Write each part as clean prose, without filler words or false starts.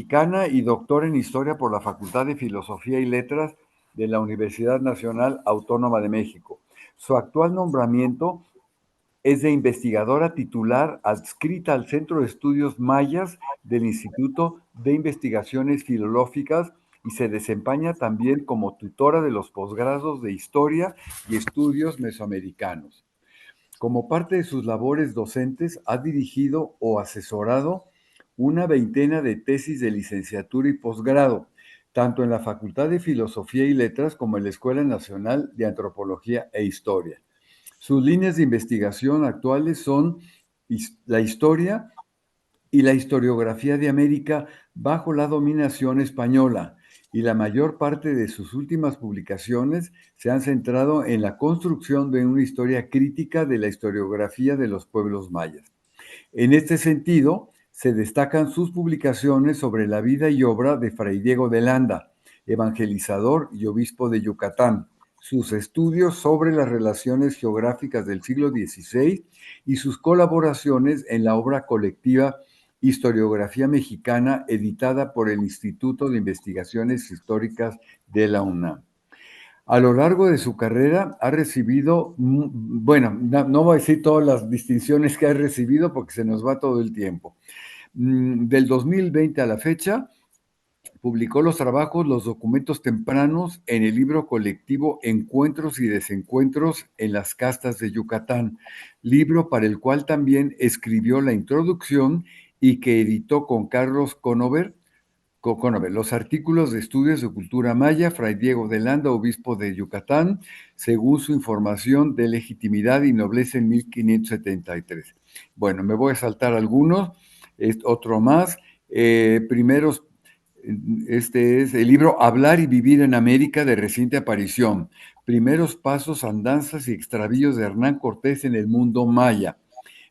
mexicana y doctor en Historia por la Facultad de Filosofía y Letras de la Universidad Nacional Autónoma de México. Su actual nombramiento es de investigadora titular adscrita al Centro de Estudios Mayas del Instituto de Investigaciones Filológicas y se desempeña también como tutora de los posgrados de Historia y Estudios Mesoamericanos. Como parte de sus labores docentes, ha dirigido o asesorado una veintena de tesis de licenciatura y posgrado, tanto en la Facultad de Filosofía y Letras como en la Escuela Nacional de Antropología e Historia. Sus líneas de investigación actuales son la historia y la historiografía de América bajo la dominación española, y la mayor parte de sus últimas publicaciones se han centrado en la construcción de una historia crítica de la historiografía de los pueblos mayas. En este sentido, se destacan sus publicaciones sobre la vida y obra de Fray Diego de Landa, evangelizador y obispo de Yucatán, sus estudios sobre las relaciones geográficas del siglo XVI y sus colaboraciones en la obra colectiva Historiografía Mexicana, editada por el Instituto de Investigaciones Históricas de la UNAM. A lo largo de su carrera ha recibido, bueno, no voy a decir todas las distinciones que ha recibido porque se nos va todo el tiempo. Del 2020 a la fecha, publicó los trabajos, los documentos tempranos en el libro colectivo Encuentros y Desencuentros en las Castas de Yucatán, libro para el cual también escribió la introducción y que editó con Carlos Conover los artículos de estudios de cultura maya, Fray Diego de Landa, obispo de Yucatán, según su información de legitimidad y nobleza en 1573. Bueno, me voy a saltar algunos, otro más. Primeros, este es el libro Hablar y Vivir en América, de reciente aparición. Primeros pasos, andanzas y extravíos de Hernán Cortés en el mundo maya,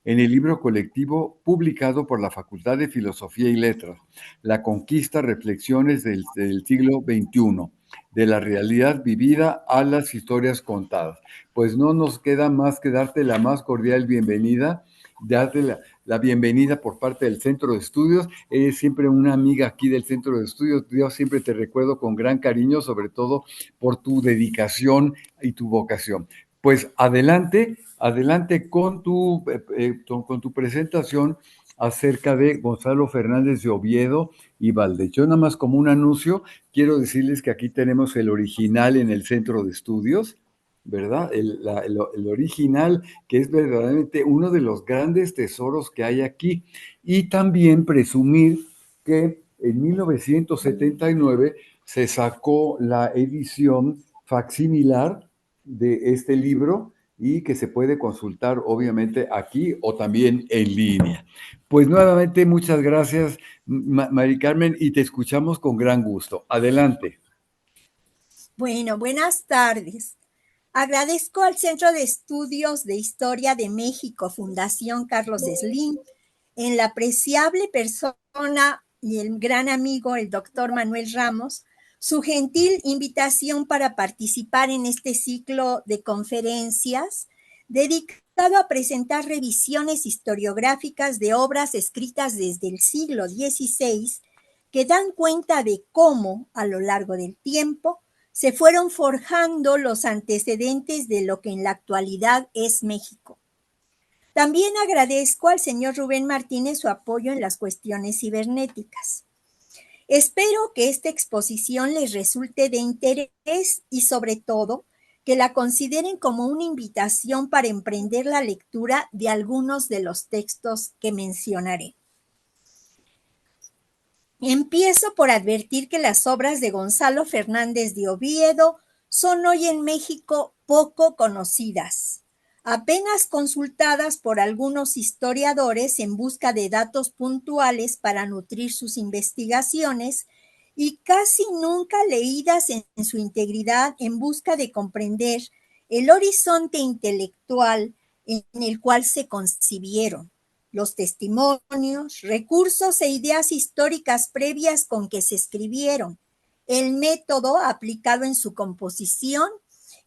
en el libro colectivo publicado por la Facultad de Filosofía y Letras, La Conquista, Reflexiones del siglo XXI, de la realidad vivida a las historias contadas. Pues no nos queda más que darte la más cordial bienvenida, darte la bienvenida por parte del Centro de Estudios. Eres siempre una amiga aquí del Centro de Estudios. Yo siempre te recuerdo con gran cariño, sobre todo por tu dedicación y tu vocación. Pues adelante con tu presentación acerca de Gonzalo Fernández de Oviedo y Valdés. Yo nada más como un anuncio, quiero decirles que aquí tenemos el original en el Centro de Estudios, ¿verdad? El original, que es verdaderamente uno de los grandes tesoros que hay aquí. Y también presumir que en 1979 se sacó la edición facsimilar de este libro y que se puede consultar obviamente aquí o también en línea. Pues nuevamente muchas gracias, Mari Carmen, y te escuchamos con gran gusto. Adelante. Bueno, buenas tardes. Agradezco al Centro de Estudios de Historia de México, Fundación Carlos Slim, en la apreciable persona y el gran amigo, el doctor Manuel Ramos, su gentil invitación para participar en este ciclo de conferencias dedicado a presentar revisiones historiográficas de obras escritas desde el siglo XVI que dan cuenta de cómo, a lo largo del tiempo, se fueron forjando los antecedentes de lo que en la actualidad es México. También agradezco al señor Rubén Martínez su apoyo en las cuestiones cibernéticas. Espero que esta exposición les resulte de interés y sobre todo que la consideren como una invitación para emprender la lectura de algunos de los textos que mencionaré. Empiezo por advertir que las obras de Gonzalo Fernández de Oviedo son hoy en México poco conocidas, apenas consultadas por algunos historiadores en busca de datos puntuales para nutrir sus investigaciones y casi nunca leídas en su integridad en busca de comprender el horizonte intelectual en el cual se concibieron, los testimonios, recursos e ideas históricas previas con que se escribieron, el método aplicado en su composición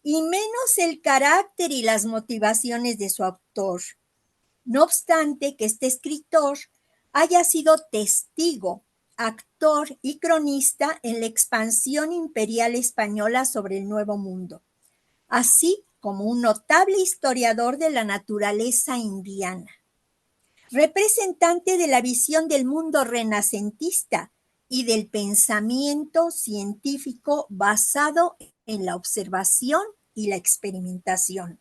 y menos el carácter y las motivaciones de su autor. No obstante que este escritor haya sido testigo actor y cronista en la expansión imperial española sobre el Nuevo Mundo, así como un notable historiador de la naturaleza indiana. Representante de la visión del mundo renacentista y del pensamiento científico basado en la observación y la experimentación.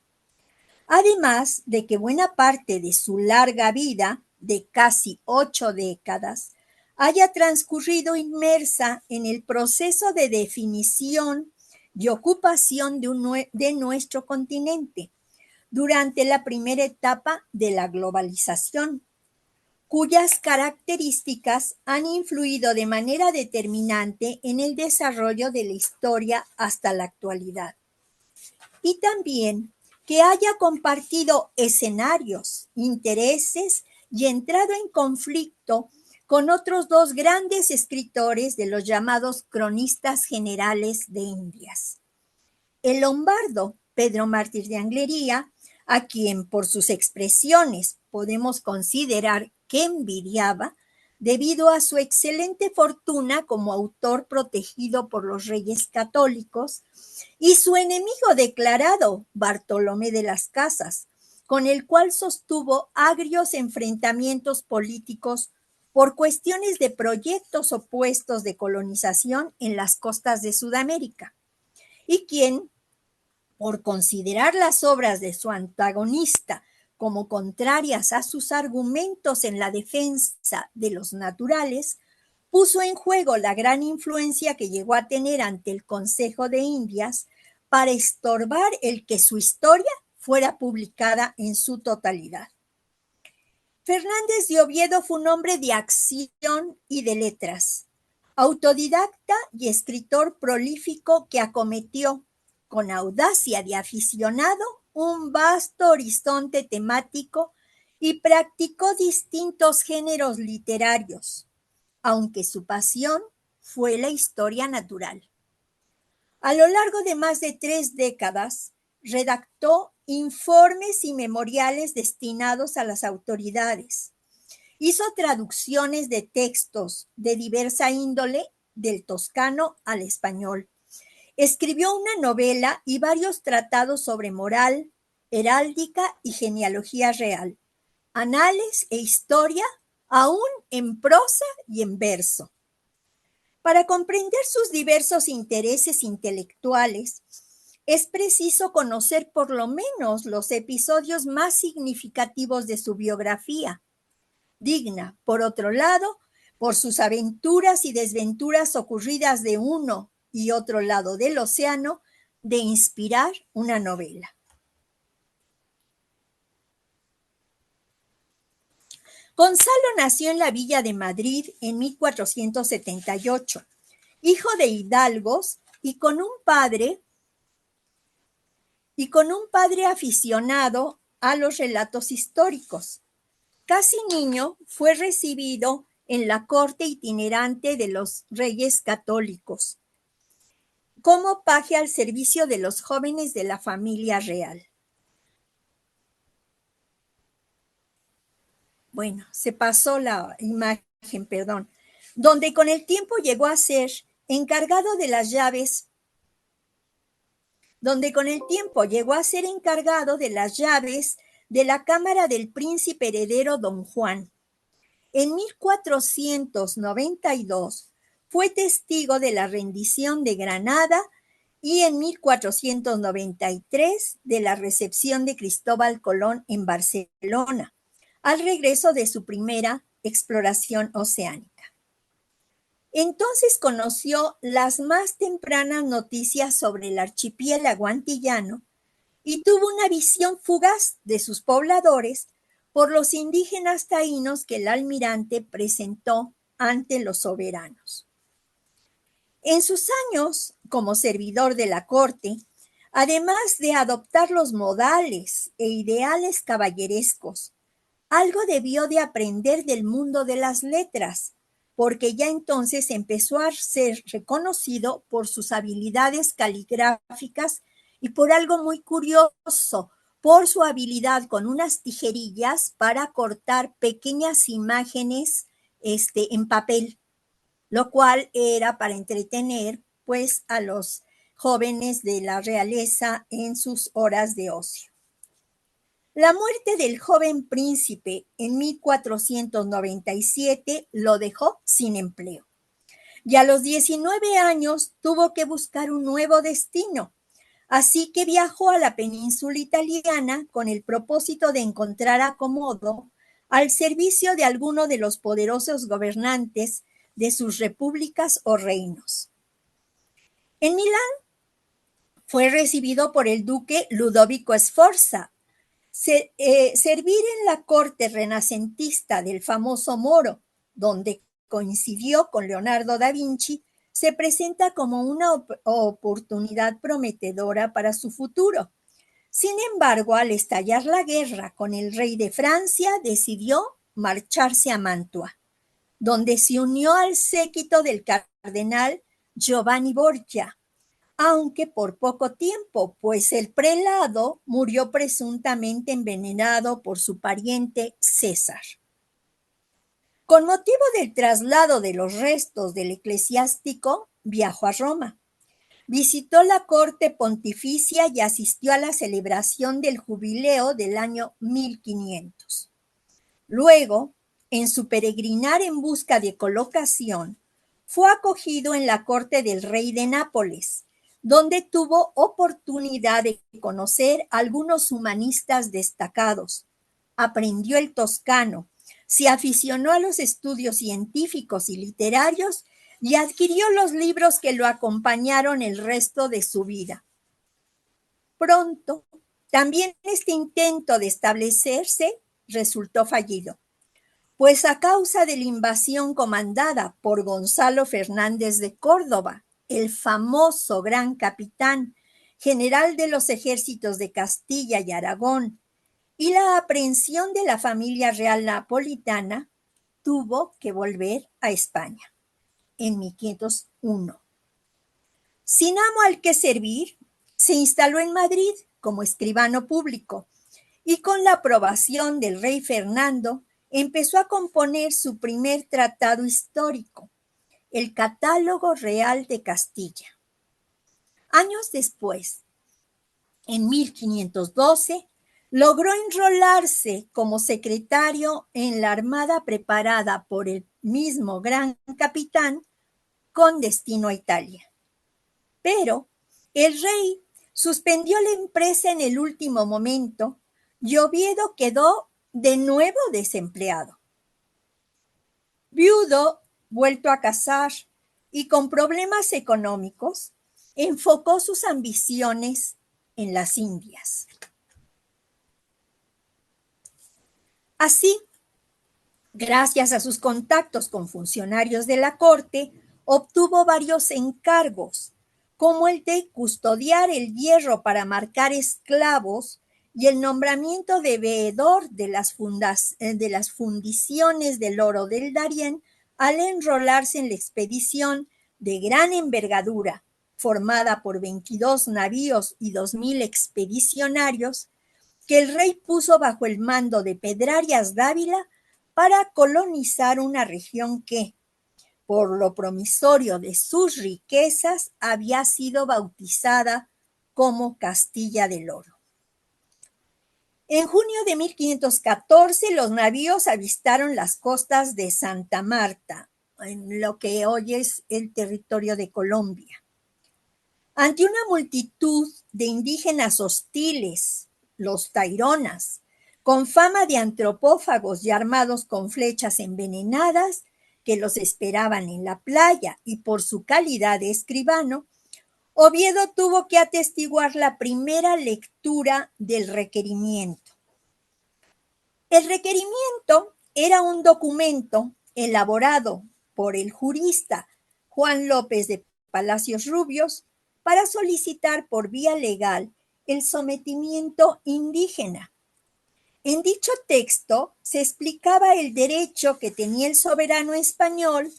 Además de que buena parte de su larga vida, de casi 8 décadas, haya transcurrido inmersa en el proceso de definición y ocupación de nuestro continente durante la primera etapa de la globalización, cuyas características han influido de manera determinante en el desarrollo de la historia hasta la actualidad. Y también que haya compartido escenarios, intereses y entrado en conflicto con otros dos grandes escritores de los llamados cronistas generales de Indias. El lombardo Pedro Mártir de Anglería, a quien por sus expresiones podemos considerar que envidiaba, debido a su excelente fortuna como autor protegido por los reyes católicos, y su enemigo declarado, Bartolomé de las Casas, con el cual sostuvo agrios enfrentamientos políticos por cuestiones de proyectos opuestos de colonización en las costas de Sudamérica, y quien, por considerar las obras de su antagonista como contrarias a sus argumentos en la defensa de los naturales, puso en juego la gran influencia que llegó a tener ante el Consejo de Indias para estorbar el que su historia fuera publicada en su totalidad. Fernández de Oviedo fue un hombre de acción y de letras, autodidacta y escritor prolífico que acometió, con audacia de aficionado, un vasto horizonte temático y practicó distintos géneros literarios, aunque su pasión fue la historia natural. A lo largo de más de 3 décadas, redactó informes y memoriales destinados a las autoridades. Hizo traducciones de textos de diversa índole del toscano al español. Escribió una novela y varios tratados sobre moral, heráldica y genealogía real, anales e historia, aún en prosa y en verso. Para comprender sus diversos intereses intelectuales, es preciso conocer por lo menos los episodios más significativos de su biografía, digna, por otro lado, por sus aventuras y desventuras ocurridas de uno y otro lado del océano, de inspirar una novela. Gonzalo nació en la villa de Madrid en 1478, hijo de hidalgos y con un padre aficionado a los relatos históricos. Casi niño, fue recibido en la corte itinerante de los reyes católicos, como paje al servicio de los jóvenes de la familia real. Bueno, se pasó la imagen, perdón. Donde con el tiempo llegó a ser encargado de las llaves de la cámara del príncipe heredero don Juan. En 1492 fue testigo de la rendición de Granada y en 1493 de la recepción de Cristóbal Colón en Barcelona, al regreso de su primera exploración oceánica. Entonces conoció las más tempranas noticias sobre el archipiélago antillano y tuvo una visión fugaz de sus pobladores por los indígenas taínos que el almirante presentó ante los soberanos. En sus años como servidor de la corte, además de adoptar los modales e ideales caballerescos, algo debió de aprender del mundo de las letras, porque ya entonces empezó a ser reconocido por sus habilidades caligráficas y por algo muy curioso, por su habilidad con unas tijerillas para cortar pequeñas imágenes en papel. lo cual era para entretener pues a los jóvenes de la realeza en sus horas de ocio. La muerte del joven príncipe en 1497 lo dejó sin empleo y a los 19 años tuvo que buscar un nuevo destino. Así que viajó a la península italiana con el propósito de encontrar acomodo al servicio de alguno de los poderosos gobernantes de sus repúblicas o reinos. En Milán fue recibido por el duque Ludovico Sforza. Servir en la corte renacentista del famoso Moro, donde coincidió con Leonardo da Vinci, se presenta como una oportunidad prometedora para su futuro. Sin embargo, al estallar la guerra con el rey de Francia, decidió marcharse a Mantua, donde se unió al séquito del cardenal Giovanni Borgia, aunque por poco tiempo, pues el prelado murió presuntamente envenenado por su pariente César. Con motivo del traslado de los restos del eclesiástico, viajó a Roma. Visitó la corte pontificia y asistió a la celebración del jubileo del año 1500. Luego, en su peregrinar en busca de colocación, fue acogido en la corte del rey de Nápoles, donde tuvo oportunidad de conocer a algunos humanistas destacados. Aprendió el toscano, se aficionó a los estudios científicos y literarios y adquirió los libros que lo acompañaron el resto de su vida. Pronto, también este intento de establecerse resultó fallido, pues a causa de la invasión comandada por Gonzalo Fernández de Córdoba, el famoso gran capitán, general de los ejércitos de Castilla y Aragón, y la aprehensión de la familia real napolitana, tuvo que volver a España en 1501. Sin amo al que servir, se instaló en Madrid como escribano público y con la aprobación del rey Fernando empezó a componer su primer tratado histórico, el Catálogo Real de Castilla. Años después, en 1512, logró enrolarse como secretario en la armada preparada por el mismo gran capitán con destino a Italia. Pero el rey suspendió la empresa en el último momento y Oviedo quedó de nuevo desempleado. Viudo, vuelto a casar y con problemas económicos, enfocó sus ambiciones en las Indias. Así, gracias a sus contactos con funcionarios de la corte, obtuvo varios encargos, como el de custodiar el hierro para marcar esclavos y el nombramiento de veedor de las fundiciones del oro del Darién al enrolarse en la expedición de gran envergadura, formada por 22 navíos y 2,000 expedicionarios, que el rey puso bajo el mando de Pedrarias Dávila para colonizar una región que, por lo promisorio de sus riquezas, había sido bautizada como Castilla del Oro. En junio de 1514, los navíos avistaron las costas de Santa Marta, en lo que hoy es el territorio de Colombia. Ante una multitud de indígenas hostiles, los taironas, con fama de antropófagos y armados con flechas envenenadas, que los esperaban en la playa y por su calidad de escribano, Oviedo tuvo que atestiguar la primera lectura del requerimiento. El requerimiento era un documento elaborado por el jurista Juan López de Palacios Rubios para solicitar por vía legal el sometimiento indígena. En dicho texto se explicaba el derecho que tenía el soberano español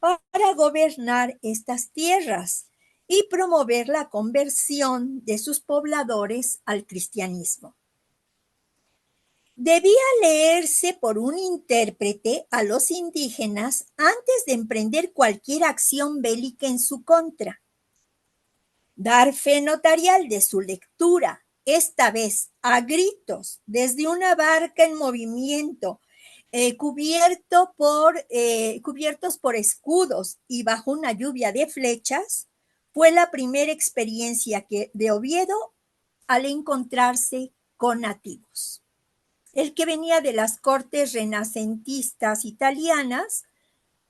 para gobernar estas tierras y promover la conversión de sus pobladores al cristianismo. Debía leerse por un intérprete a los indígenas antes de emprender cualquier acción bélica en su contra. Dar fe notarial de su lectura, esta vez a gritos, desde una barca en movimiento, cubiertos por escudos y bajo una lluvia de flechas, fue la primera experiencia de Oviedo al encontrarse con nativos. El que venía de las cortes renacentistas italianas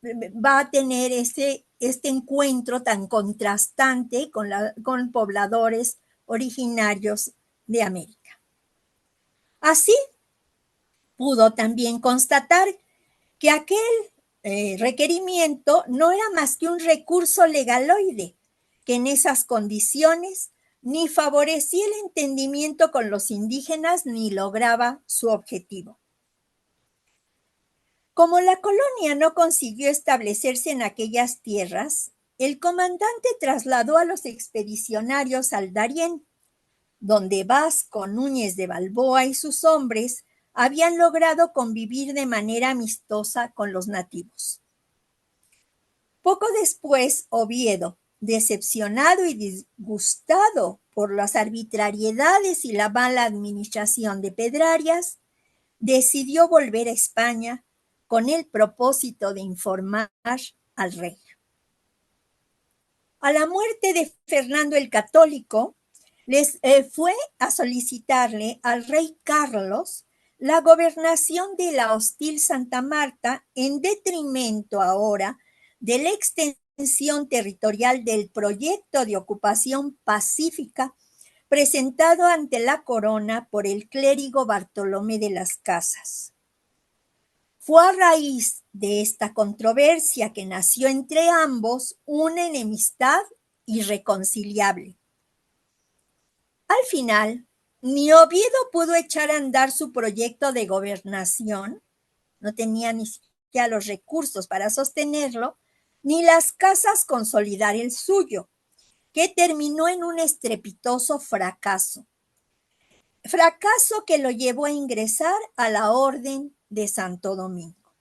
va a tener este encuentro tan contrastante con pobladores originarios de América. Así, pudo también constatar que aquel requerimiento no era más que un recurso legaloide, que en esas condiciones ni favorecía el entendimiento con los indígenas ni lograba su objetivo. Como la colonia no consiguió establecerse en aquellas tierras, el comandante trasladó a los expedicionarios al Darién, donde Vasco Núñez de Balboa y sus hombres habían logrado convivir de manera amistosa con los nativos. Poco después, Oviedo, decepcionado y disgustado por las arbitrariedades y la mala administración de Pedrarias, decidió volver a España con el propósito de informar al rey. A la muerte de Fernando el Católico, fue a solicitarle al rey Carlos la gobernación de la hostil Santa Marta en detrimento ahora de la extensión territorial del proyecto de ocupación pacífica presentado ante la corona por el clérigo Bartolomé de las Casas. Fue a raíz de esta controversia que nació entre ambos una enemistad irreconciliable. Al final, ni Oviedo pudo echar a andar su proyecto de gobernación, no tenía ni siquiera los recursos para sostenerlo, ni las Casas consolidar el suyo, que terminó en un estrepitoso fracaso. Fracaso que lo llevó a ingresar a la Orden de Santo Domingo.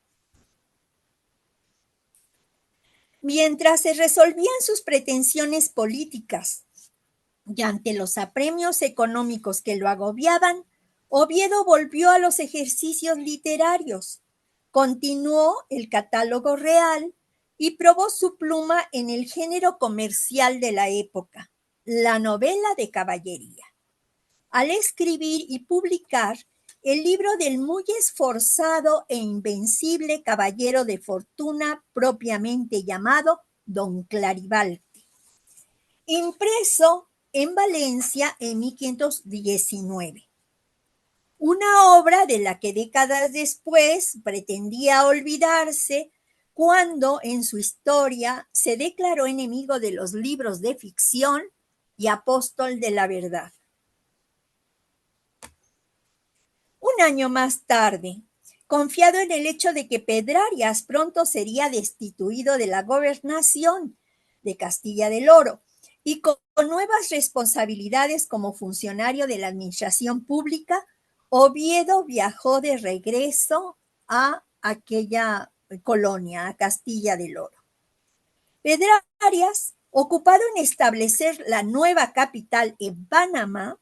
Mientras se resolvían sus pretensiones políticas y ante los apremios económicos que lo agobiaban, Oviedo volvió a los ejercicios literarios, continuó el catálogo real y probó su pluma en el género comercial de la época, la novela de caballería. Al escribir y publicar el libro del muy esforzado e invencible caballero de fortuna propiamente llamado Don Clarivalte, impreso en Valencia en 1519. Una obra de la que décadas después pretendía olvidarse cuando en su historia se declaró enemigo de los libros de ficción y apóstol de la verdad. Un año más tarde, confiado en el hecho de que Pedrarias pronto sería destituido de la gobernación de Castilla del Oro y con nuevas responsabilidades como funcionario de la administración pública, Oviedo viajó de regreso a aquella colonia, a Castilla del Oro. Pedrarias, ocupado en establecer la nueva capital en Panamá,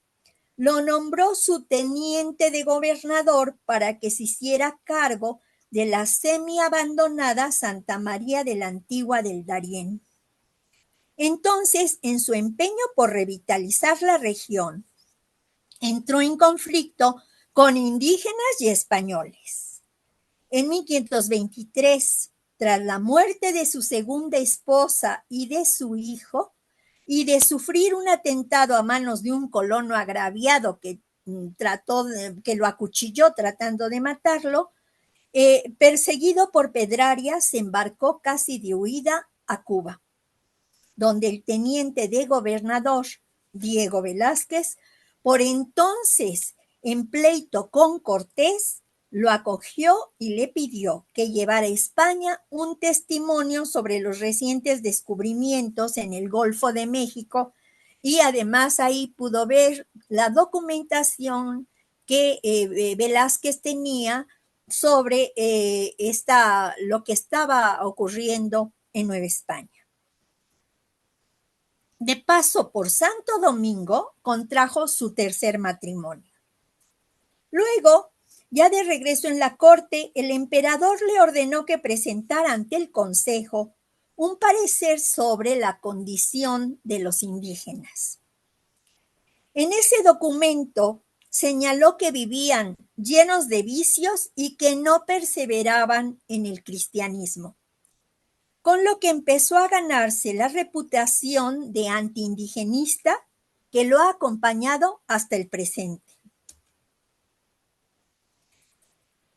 lo nombró su teniente de gobernador para que se hiciera cargo de la semi-abandonada Santa María de la Antigua del Darién. Entonces, en su empeño por revitalizar la región, entró en conflicto con indígenas y españoles. En 1523, tras la muerte de su segunda esposa y de su hijo, y de sufrir un atentado a manos de un colono agraviado que lo acuchilló tratando de matarlo, perseguido por Pedrarias, se embarcó casi de huida a Cuba, donde el teniente de gobernador, Diego Velázquez, por entonces en pleito con Cortés, lo acogió y le pidió que llevara a España un testimonio sobre los recientes descubrimientos en el Golfo de México y además ahí pudo ver la documentación que Velázquez tenía sobre lo que estaba ocurriendo en Nueva España. De paso por Santo Domingo, contrajo su tercer matrimonio. Luego, ya de regreso en la corte, el emperador le ordenó que presentara ante el consejo un parecer sobre la condición de los indígenas. En ese documento señaló que vivían llenos de vicios y que no perseveraban en el cristianismo, con lo que empezó a ganarse la reputación de antiindigenista que lo ha acompañado hasta el presente.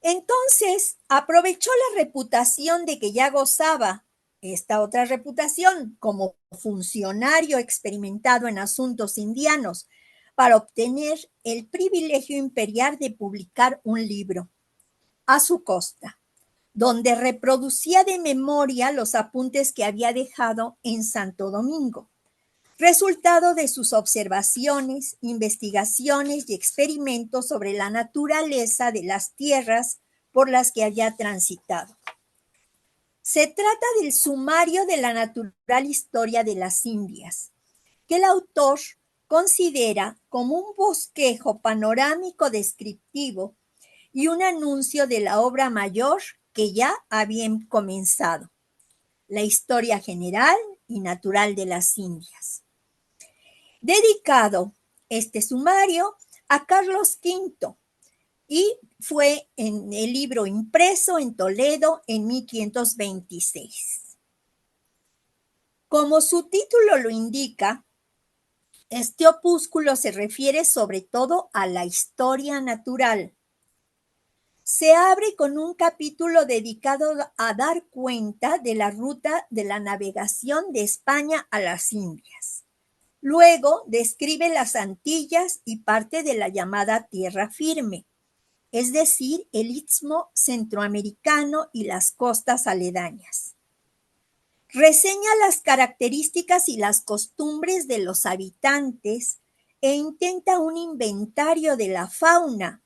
Entonces, aprovechó la reputación de que ya gozaba esta otra reputación como funcionario experimentado en asuntos indianos para obtener el privilegio imperial de publicar un libro a su costa, donde reproducía de memoria los apuntes que había dejado en Santo Domingo, resultado de sus observaciones, investigaciones y experimentos sobre la naturaleza de las tierras por las que había transitado. Se trata del Sumario de la Natural Historia de las Indias, que el autor considera como un bosquejo panorámico descriptivo y un anuncio de la obra mayor que ya habían comenzado, la historia general y natural de las Indias. Dedicado este sumario a Carlos V y fue en el libro impreso en Toledo en 1526. Como su título lo indica, este opúsculo se refiere sobre todo a la historia natural. Se abre con un capítulo dedicado a dar cuenta de la ruta de la navegación de España a las Indias. Luego describe las Antillas y parte de la llamada Tierra Firme, es decir, el istmo centroamericano y las costas aledañas. Reseña las características y las costumbres de los habitantes e intenta un inventario de la fauna,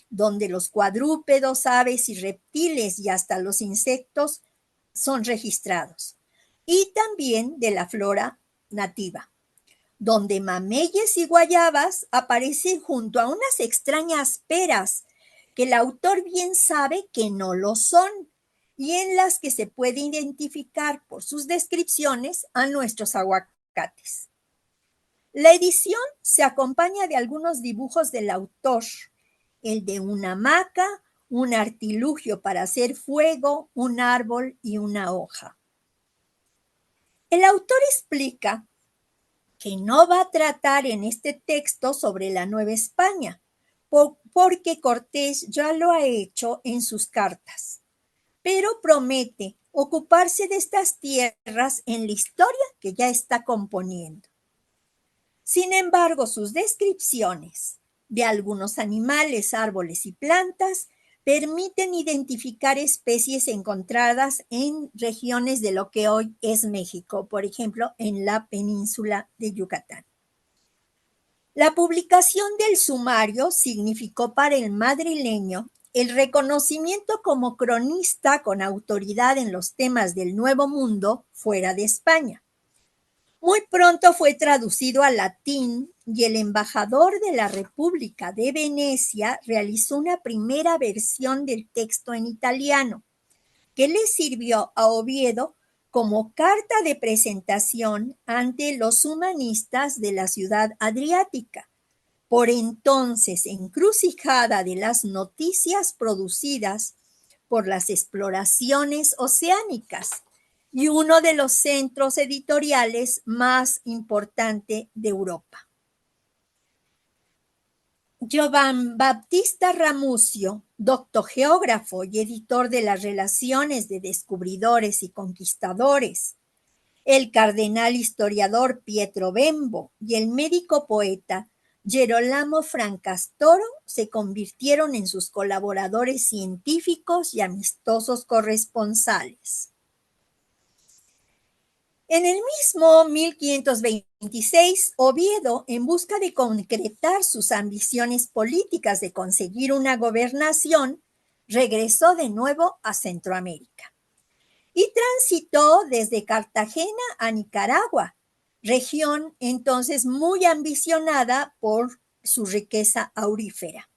donde los cuadrúpedos, aves y reptiles y hasta los insectos son registrados, y también de la flora nativa, donde mameyes y guayabas aparecen junto a unas extrañas peras que el autor bien sabe que no lo son y en las que se puede identificar por sus descripciones a nuestros aguacates. La edición se acompaña de algunos dibujos del autor, el de una hamaca, un artilugio para hacer fuego, un árbol y una hoja. El autor explica que no va a tratar en este texto sobre la Nueva España, porque Cortés ya lo ha hecho en sus cartas, pero promete ocuparse de estas tierras en la historia que ya está componiendo. Sin embargo, sus descripciones de algunos animales, árboles y plantas permiten identificar especies encontradas en regiones de lo que hoy es México, por ejemplo, en la península de Yucatán. La publicación del sumario significó para el madrileño el reconocimiento como cronista con autoridad en los temas del Nuevo Mundo fuera de España. Muy pronto fue traducido al latín y el embajador de la República de Venecia realizó una primera versión del texto en italiano, que le sirvió a Oviedo como carta de presentación ante los humanistas de la ciudad adriática, por entonces encrucijada de las noticias producidas por las exploraciones oceánicas y uno de los centros editoriales más importantes de Europa. Giovan Battista Ramusio, doctor geógrafo y editor de las relaciones de descubridores y conquistadores, el cardenal historiador Pietro Bembo y el médico poeta Gerolamo Francastoro se convirtieron en sus colaboradores científicos y amistosos corresponsales. En el mismo 1526, Oviedo, en busca de concretar sus ambiciones políticas de conseguir una gobernación, regresó de nuevo a Centroamérica y transitó desde Cartagena a Nicaragua, región entonces muy ambicionada por su riqueza aurífera,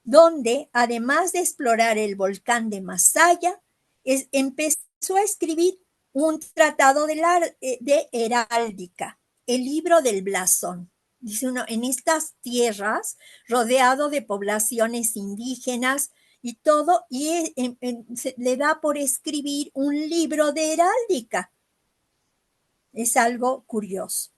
donde, además de explorar el volcán de Masaya, empezó a escribir un tratado de heráldica, el libro del blasón. Dice uno, en estas tierras, rodeado de poblaciones indígenas y todo, y le da por escribir un libro de heráldica. Es algo curioso.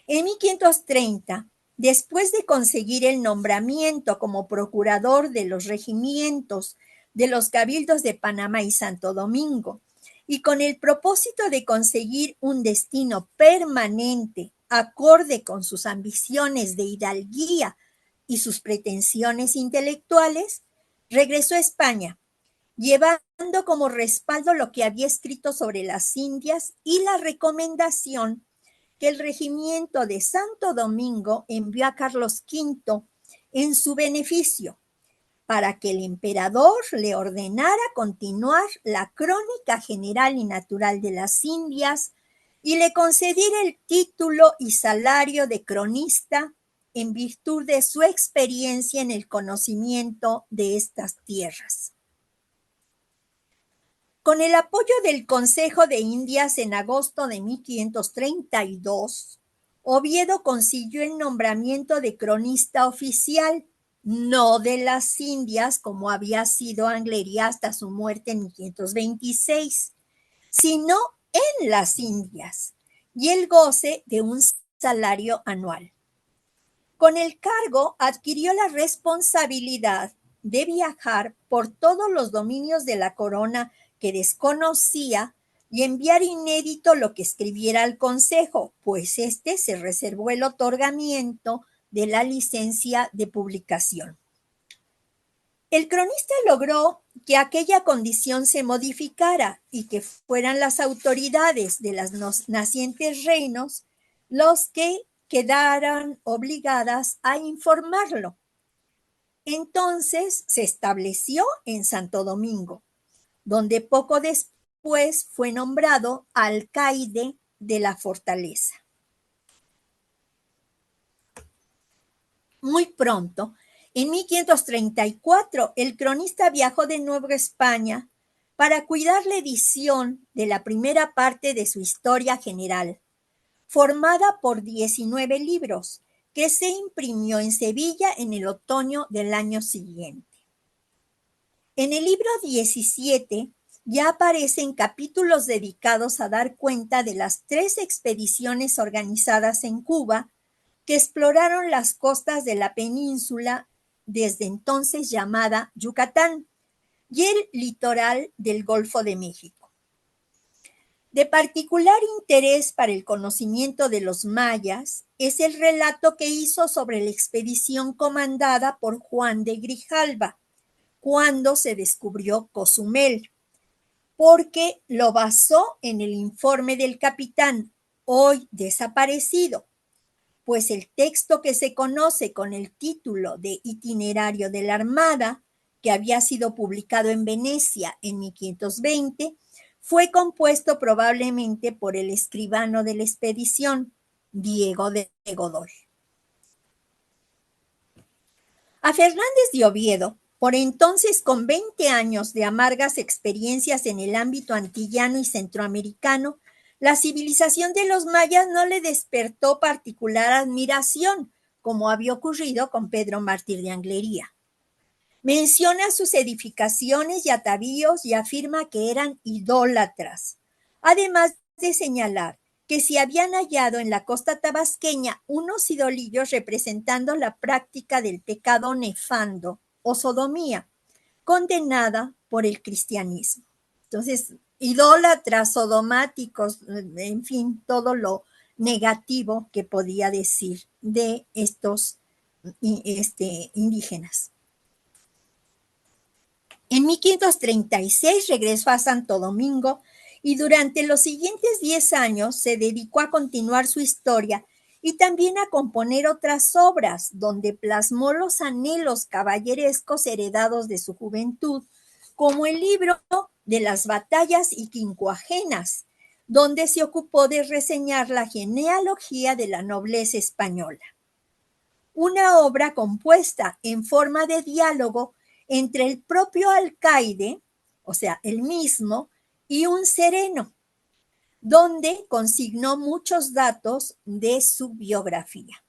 En 1530, después de conseguir el nombramiento como procurador de los regimientos de los cabildos de Panamá y Santo Domingo, y con el propósito de conseguir un destino permanente acorde con sus ambiciones de hidalguía y sus pretensiones intelectuales, regresó a España, llevando como respaldo lo que había escrito sobre las Indias y la recomendación que el regimiento de Santo Domingo envió a Carlos V en su beneficio, para que el emperador le ordenara continuar la crónica general y natural de las Indias y le concediera el título y salario de cronista en virtud de su experiencia en el conocimiento de estas tierras. Con el apoyo del Consejo de Indias en agosto de 1532, Oviedo consiguió el nombramiento de cronista oficial, no de las Indias, como había sido Anglería hasta su muerte en 1526, sino en las Indias, y el goce de un salario anual. Con el cargo adquirió la responsabilidad de viajar por todos los dominios de la corona que desconocía y enviar inédito lo que escribiera al consejo, pues éste se reservó el otorgamiento de la licencia de publicación. El cronista logró que aquella condición se modificara y que fueran las autoridades de los nacientes reinos los que quedaran obligadas a informarlo. Entonces se estableció en Santo Domingo, donde poco después fue nombrado alcaide de la fortaleza. Muy pronto, en 1534, el cronista viajó de nuevo a España para cuidar la edición de la primera parte de su historia general, formada por 19 libros, que se imprimió en Sevilla en el otoño del año siguiente. En el libro 17 ya aparecen capítulos dedicados a dar cuenta de las 3 expediciones organizadas en Cuba que exploraron las costas de la península desde entonces llamada Yucatán y el litoral del Golfo de México. De particular interés para el conocimiento de los mayas es el relato que hizo sobre la expedición comandada por Juan de Grijalva, cuando se descubrió Cozumel, porque lo basó en el informe del capitán, hoy desaparecido, pues el texto que se conoce con el título de Itinerario de la Armada, que había sido publicado en Venecia en 1520, fue compuesto probablemente por el escribano de la expedición, Diego de Godoy. A Fernández de Oviedo, por entonces con 20 años de amargas experiencias en el ámbito antillano y centroamericano, la civilización de los mayas no le despertó particular admiración, como había ocurrido con Pedro Mártir de Anglería. Menciona sus edificaciones y atavíos y afirma que eran idólatras, además de señalar que se habían hallado en la costa tabasqueña unos idolillos representando la práctica del pecado nefando o sodomía, condenada por el cristianismo. Entonces, idólatras, sodomáticos, en fin, todo lo negativo que podía decir de estos indígenas. En 1536 regresó a Santo Domingo y durante los siguientes 10 años se dedicó a continuar su historia y también a componer otras obras donde plasmó los anhelos caballerescos heredados de su juventud, como el libro de las batallas y quincuagenas, donde se ocupó de reseñar la genealogía de la nobleza española. Una obra compuesta en forma de diálogo entre el propio alcaide, o sea, el mismo, y un sereno, donde consignó muchos datos de su biografía.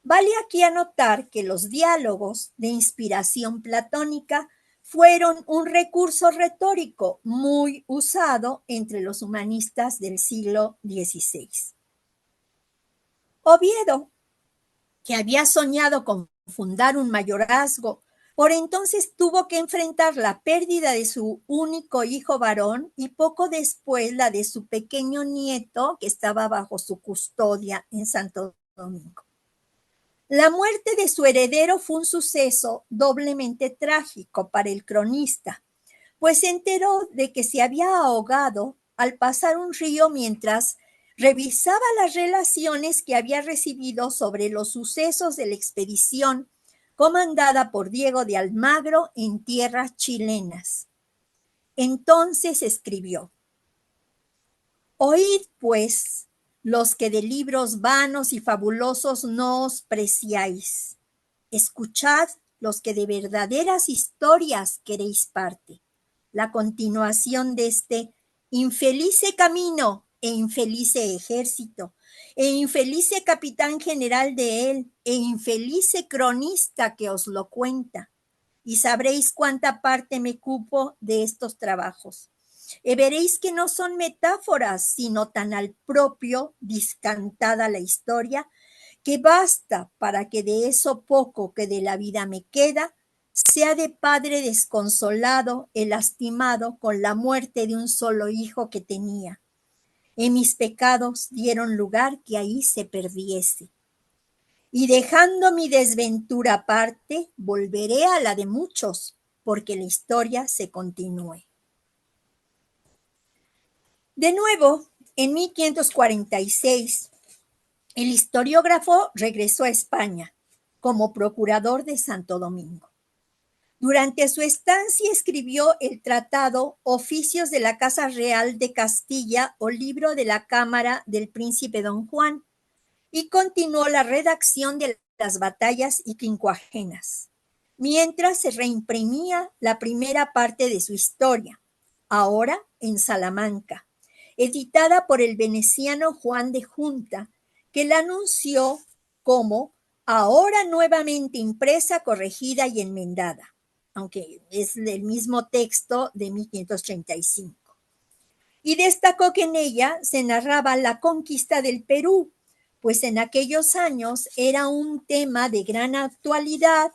Vale aquí anotar que los diálogos de inspiración platónica fueron un recurso retórico muy usado entre los humanistas del siglo XVI. Oviedo, que había soñado con fundar un mayorazgo, por entonces tuvo que enfrentar la pérdida de su único hijo varón y poco después la de su pequeño nieto que estaba bajo su custodia en Santo Domingo. La muerte de su heredero fue un suceso doblemente trágico para el cronista, pues se enteró de que se había ahogado al pasar un río mientras revisaba las relaciones que había recibido sobre los sucesos de la expedición comandada por Diego de Almagro en tierras chilenas. Entonces escribió: Oíd, pues, los que de libros vanos y fabulosos no os preciáis. Escuchad los que de verdaderas historias queréis parte. La continuación de este infelice camino e infelice ejército, e infelice capitán general de él, e infelice cronista que os lo cuenta. Y sabréis cuánta parte me cupo de estos trabajos. Veréis que no son metáforas, sino tan al propio discantada la historia, que basta para que de eso poco que de la vida me queda, sea de padre desconsolado, el lastimado con la muerte de un solo hijo que tenía. En mis pecados dieron lugar que ahí se perdiese. Y dejando mi desventura aparte, volveré a la de muchos, porque la historia se continúe. De nuevo, en 1546, el historiógrafo regresó a España como procurador de Santo Domingo. Durante su estancia escribió el tratado Oficios de la Casa Real de Castilla o libro de la Cámara del Príncipe Don Juan y continuó la redacción de las batallas y quincuagenas, mientras se reimprimía la primera parte de su historia, ahora en Salamanca, editada por el veneciano Juan de Junta, que la anunció como ahora nuevamente impresa, corregida y enmendada, aunque es el mismo texto de 1535. Y destacó que en ella se narraba la conquista del Perú, pues en aquellos años era un tema de gran actualidad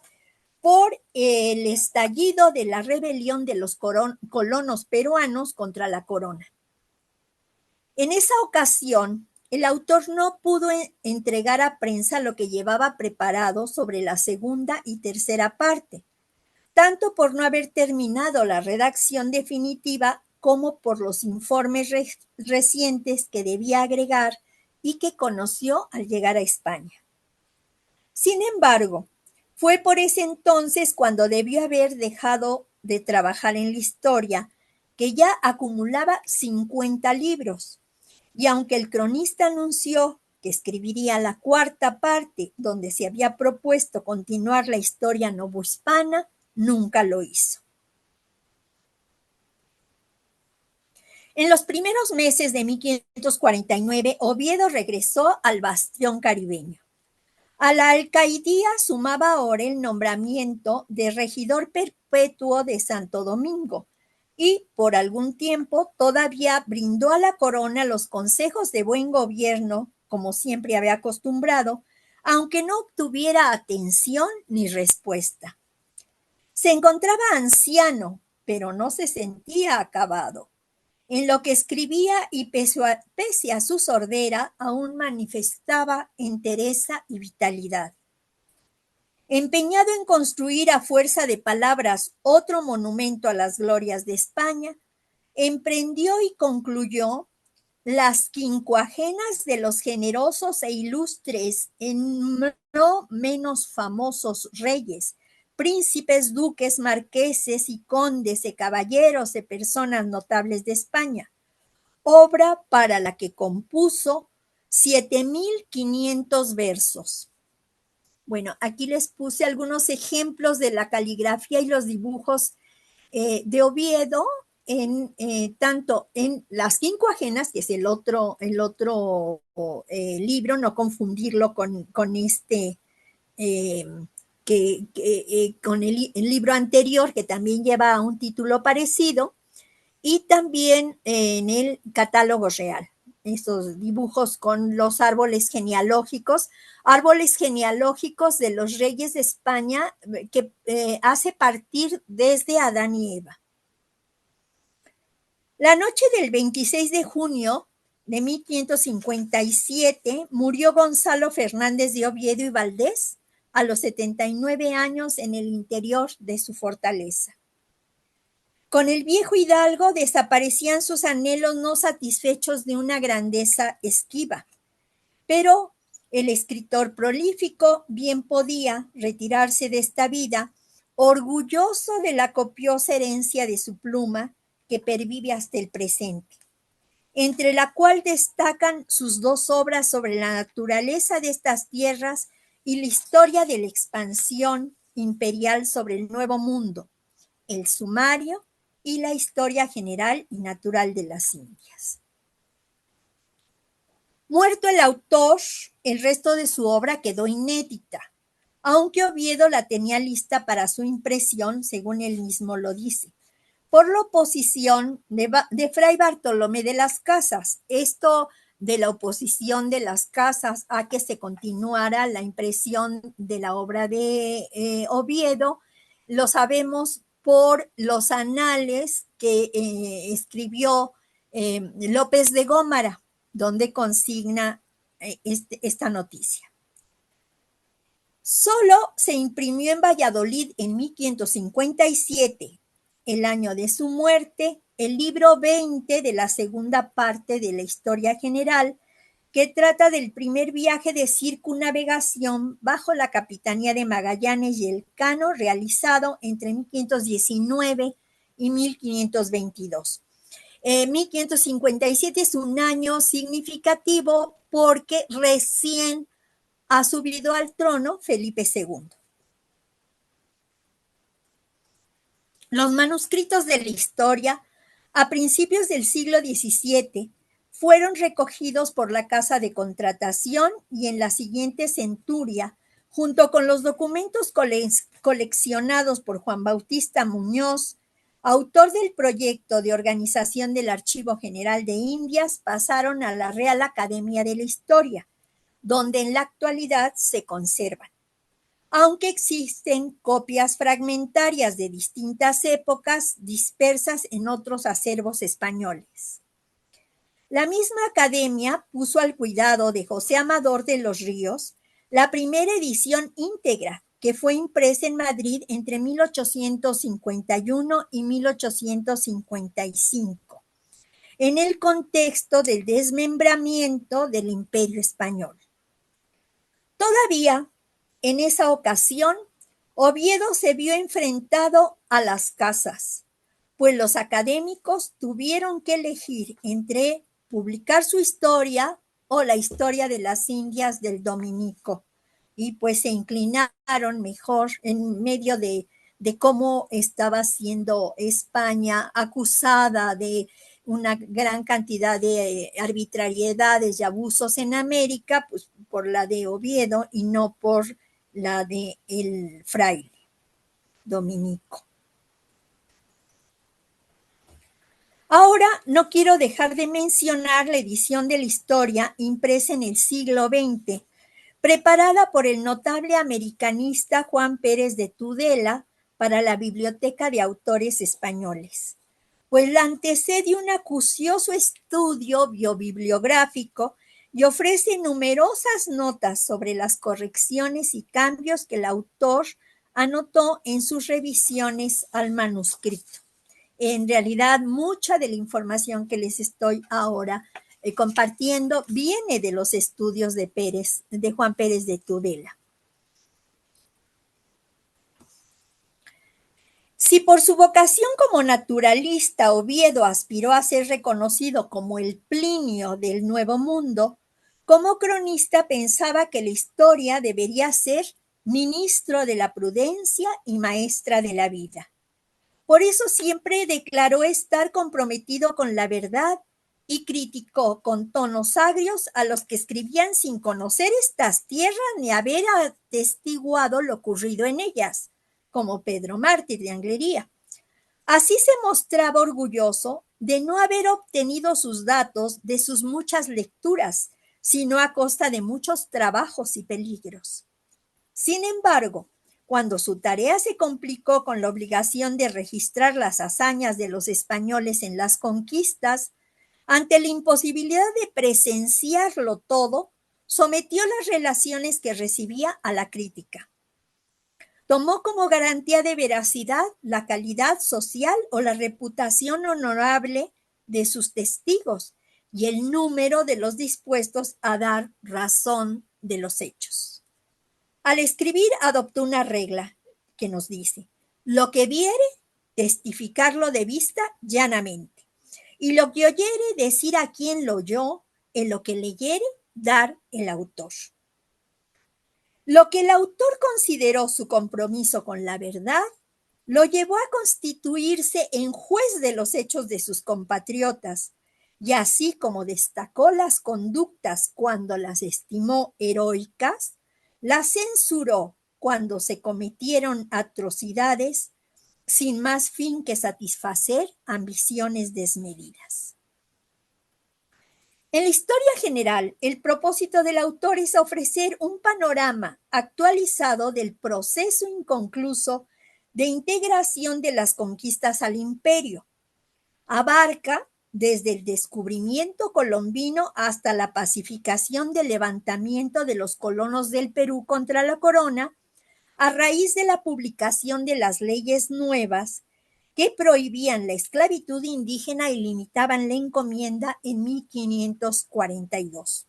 por el estallido de la rebelión de los colonos peruanos contra la corona. En esa ocasión, el autor no pudo entregar a prensa lo que llevaba preparado sobre la segunda y tercera parte, tanto por no haber terminado la redacción definitiva como por los informes recientes que debía agregar y que conoció al llegar a España. Sin embargo, fue por ese entonces cuando debió haber dejado de trabajar en la historia, que ya acumulaba 50 libros. Y aunque el cronista anunció que escribiría la cuarta parte, donde se había propuesto continuar la historia novohispana, nunca lo hizo. En los primeros meses de 1549, Oviedo regresó al bastión caribeño. A la alcaidía sumaba ahora el nombramiento de regidor perpetuo de Santo Domingo y, por algún tiempo, todavía brindó a la corona los consejos de buen gobierno, como siempre había acostumbrado, aunque no obtuviera atención ni respuesta. Se encontraba anciano, pero no se sentía acabado. En lo que escribía y pese a su sordera, aún manifestaba entereza y vitalidad. Empeñado en construir a fuerza de palabras otro monumento a las glorias de España, emprendió y concluyó las quincuagenas de los generosos e ilustres, en no menos famosos reyes, príncipes, duques, marqueses y condes, de caballeros, de personas notables de España, obra para la que compuso 7,500 versos. Bueno, aquí les puse algunos ejemplos de la caligrafía y los dibujos de Oviedo, tanto en Las Quincuagenas, que es el otro libro, no confundirlo con este, con el libro anterior, que también lleva un título parecido, y también en el Catálogo Real, esos dibujos con los árboles genealógicos de los reyes de España, que hace partir desde Adán y Eva. La noche del 26 de junio de 1557 murió Gonzalo Fernández de Oviedo y Valdés a los 79 años en el interior de su fortaleza. Con el viejo hidalgo desaparecían sus anhelos no satisfechos de una grandeza esquiva, pero el escritor prolífico bien podía retirarse de esta vida orgulloso de la copiosa herencia de su pluma que pervive hasta el presente, entre la cual destacan sus dos obras sobre la naturaleza de estas tierras y la historia de la expansión imperial sobre el Nuevo Mundo, el Sumario y la historia general y natural de las Indias. Muerto el autor, el resto de su obra quedó inédita, aunque Oviedo la tenía lista para su impresión, según él mismo lo dice, por la oposición de Fray Bartolomé de las Casas. Esto de la oposición de las Casas a que se continuara la impresión de la obra de Oviedo, lo sabemos por los anales que escribió López de Gómara, donde consigna esta noticia. Solo se imprimió en Valladolid en 1557, el año de su muerte, el libro 20 de la segunda parte de la Historia General, que trata del primer viaje de circunnavegación bajo la capitanía de Magallanes y Elcano, realizado entre 1519 y 1522. 1557 es un año significativo porque recién ha subido al trono Felipe II. Los manuscritos de la historia, a principios del siglo XVII, fueron recogidos por la Casa de Contratación y en la siguiente centuria, junto con los documentos coleccionados por Juan Bautista Muñoz, autor del proyecto de organización del Archivo General de Indias, pasaron a la Real Academia de la Historia, donde en la actualidad se conservan, aunque existen copias fragmentarias de distintas épocas dispersas en otros acervos españoles. La misma academia puso al cuidado de José Amador de los Ríos la primera edición íntegra, que fue impresa en Madrid entre 1851 y 1855, en el contexto del desmembramiento del Imperio Español. Todavía, en esa ocasión, Oviedo se vio enfrentado a las casas, pues los académicos tuvieron que elegir entre publicar su historia o la historia de las Indias del Dominico, y pues se inclinaron mejor en medio de cómo estaba siendo España acusada de una gran cantidad de arbitrariedades y abusos en América, pues por la de Oviedo y no por la de el fraile dominico. Ahora no quiero dejar de mencionar la edición de la historia impresa en el siglo XX, preparada por el notable americanista Juan Pérez de Tudela para la Biblioteca de Autores Españoles, pues la antecede un acucioso estudio biobibliográfico y ofrece numerosas notas sobre las correcciones y cambios que el autor anotó en sus revisiones al manuscrito. En realidad, mucha de la información que les estoy ahora compartiendo viene de los estudios de Juan Pérez de Tudela. Si por su vocación como naturalista Oviedo aspiró a ser reconocido como el Plinio del Nuevo Mundo, como cronista pensaba que la historia debería ser ministro de la prudencia y maestra de la vida. Por eso siempre declaró estar comprometido con la verdad y criticó con tonos agrios a los que escribían sin conocer estas tierras ni haber atestiguado lo ocurrido en ellas, como Pedro Mártir de Anglería. Así se mostraba orgulloso de no haber obtenido sus datos de sus muchas lecturas, sino a costa de muchos trabajos y peligros. Sin embargo, cuando su tarea se complicó con la obligación de registrar las hazañas de los españoles en las conquistas, ante la imposibilidad de presenciarlo todo, sometió las relaciones que recibía a la crítica. Tomó como garantía de veracidad la calidad social o la reputación honorable de sus testigos y el número de los dispuestos a dar razón de los hechos. Al escribir adoptó una regla que nos dice: lo que viere, testificarlo de vista llanamente, y lo que oyere, decir a quien lo oyó, en lo que leyere, dar el autor. Lo que el autor consideró su compromiso con la verdad lo llevó a constituirse en juez de los hechos de sus compatriotas, y así como destacó las conductas cuando las estimó heroicas, las censuró cuando se cometieron atrocidades sin más fin que satisfacer ambiciones desmedidas. En la historia general, el propósito del autor es ofrecer un panorama actualizado del proceso inconcluso de integración de las conquistas al imperio. Abarca desde el descubrimiento colombino hasta la pacificación del levantamiento de los colonos del Perú contra la corona, a raíz de la publicación de las leyes nuevas que prohibían la esclavitud indígena y limitaban la encomienda en 1542.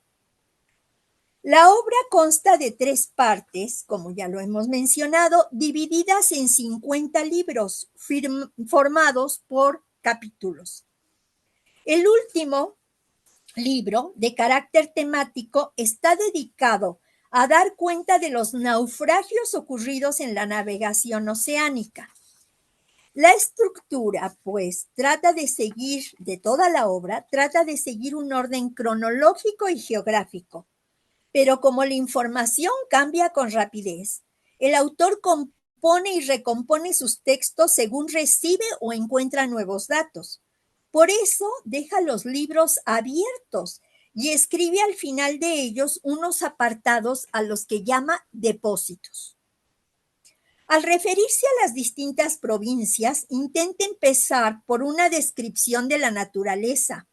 La obra consta de 3 partes, como ya lo hemos mencionado, divididas en 50 libros formados por capítulos. El último libro, de carácter temático, está dedicado a dar cuenta de los naufragios ocurridos en la navegación oceánica. La estructura, pues, de toda la obra, trata de seguir un orden cronológico y geográfico, pero como la información cambia con rapidez, el autor compone y recompone sus textos según recibe o encuentra nuevos datos. Por eso deja los libros abiertos y escribe al final de ellos unos apartados a los que llama depósitos. Al referirse a las distintas provincias, intenta empezar por una descripción de la naturaleza,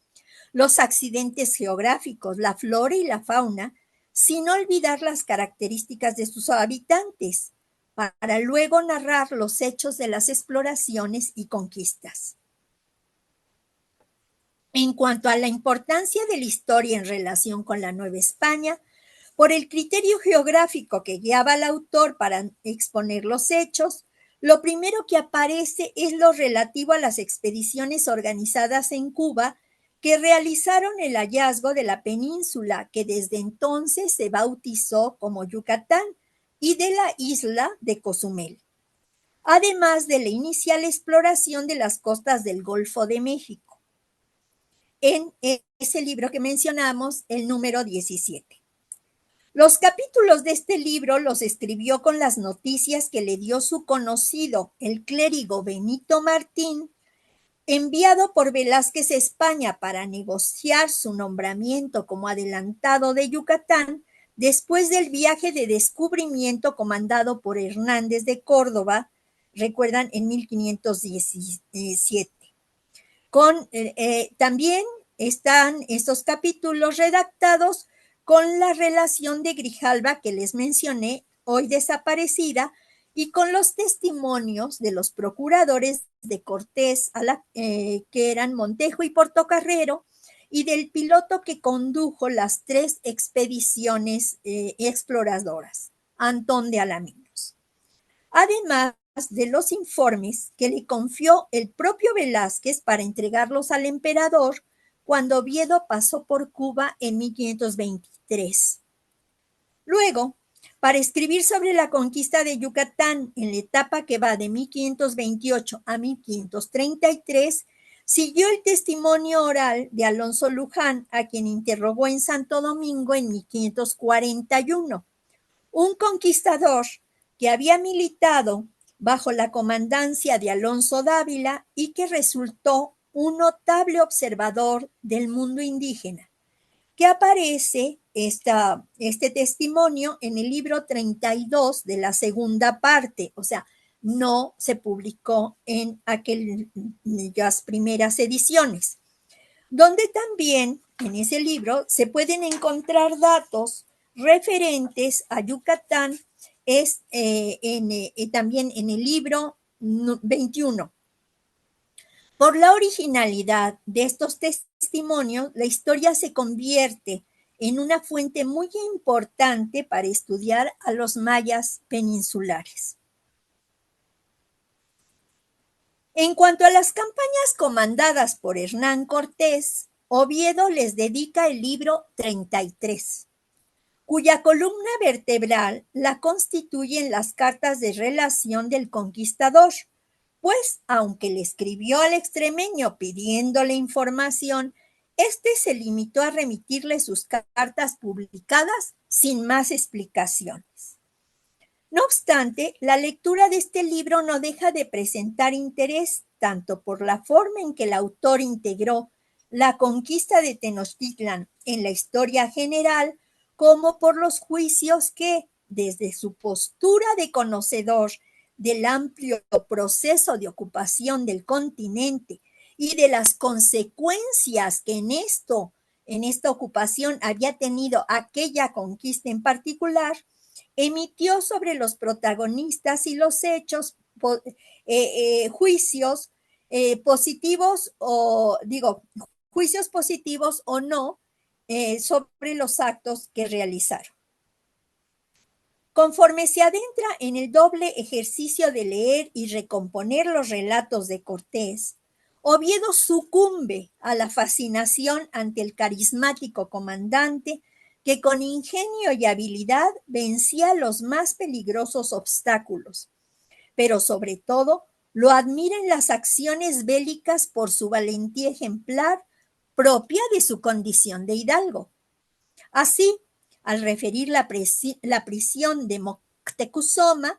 los accidentes geográficos, la flora y la fauna, sin olvidar las características de sus habitantes, para luego narrar los hechos de las exploraciones y conquistas. En cuanto a la importancia de la historia en relación con la Nueva España, por el criterio geográfico que guiaba al autor para exponer los hechos, lo primero que aparece es lo relativo a las expediciones organizadas en Cuba que realizaron el hallazgo de la península que desde entonces se bautizó como Yucatán y de la isla de Cozumel, además de la inicial exploración de las costas del Golfo de México. En ese libro que mencionamos, el número 17. Los capítulos de este libro los escribió con las noticias que le dio su conocido, el clérigo Benito Martín, enviado por Velázquez a España para negociar su nombramiento como adelantado de Yucatán después del viaje de descubrimiento comandado por Hernández de Córdoba, recuerdan, en 1517. También están estos capítulos redactados con la relación de Grijalva que les mencioné, hoy desaparecida, y con los testimonios de los procuradores de Cortés, que eran Montejo y Portocarrero, y del piloto que condujo las 3 expediciones exploradoras, Antón de Alaminos. Además de los informes que le confió el propio Velázquez para entregarlos al emperador cuando Oviedo pasó por Cuba en 1523. Luego, para escribir sobre la conquista de Yucatán en la etapa que va de 1528 a 1533, siguió el testimonio oral de Alonso Luján, a quien interrogó en Santo Domingo en 1541, un conquistador que había militado bajo la comandancia de Alonso Dávila y que resultó un notable observador del mundo indígena, que aparece este testimonio en el libro 32 de la segunda parte, o sea, no se publicó en aquellas primeras ediciones, donde también en ese libro se pueden encontrar datos referentes a Yucatán, también en el libro 21. Por la originalidad de estos testimonios, la historia se convierte en una fuente muy importante para estudiar a los mayas peninsulares. En cuanto a las campañas comandadas por Hernán Cortés, Oviedo les dedica el libro 33, cuya columna vertebral la constituyen las cartas de relación del conquistador, pues aunque le escribió al extremeño pidiéndole información, este se limitó a remitirle sus cartas publicadas sin más explicaciones. No obstante, la lectura de este libro no deja de presentar interés tanto por la forma en que el autor integró la conquista de Tenochtitlan en la historia general, como por los juicios que, desde su postura de conocedor del amplio proceso de ocupación del continente y de las consecuencias que en esta ocupación había tenido aquella conquista en particular, emitió sobre los protagonistas y los hechos juicios positivos juicios positivos o no sobre los actos que realizaron. Conforme se adentra en el doble ejercicio de leer y recomponer los relatos de Cortés, Oviedo sucumbe a la fascinación ante el carismático comandante que con ingenio y habilidad vencía los más peligrosos obstáculos, pero sobre todo lo admira en las acciones bélicas por su valentía ejemplar propia de su condición de hidalgo. Así, al referir la prisión de Moctezuma,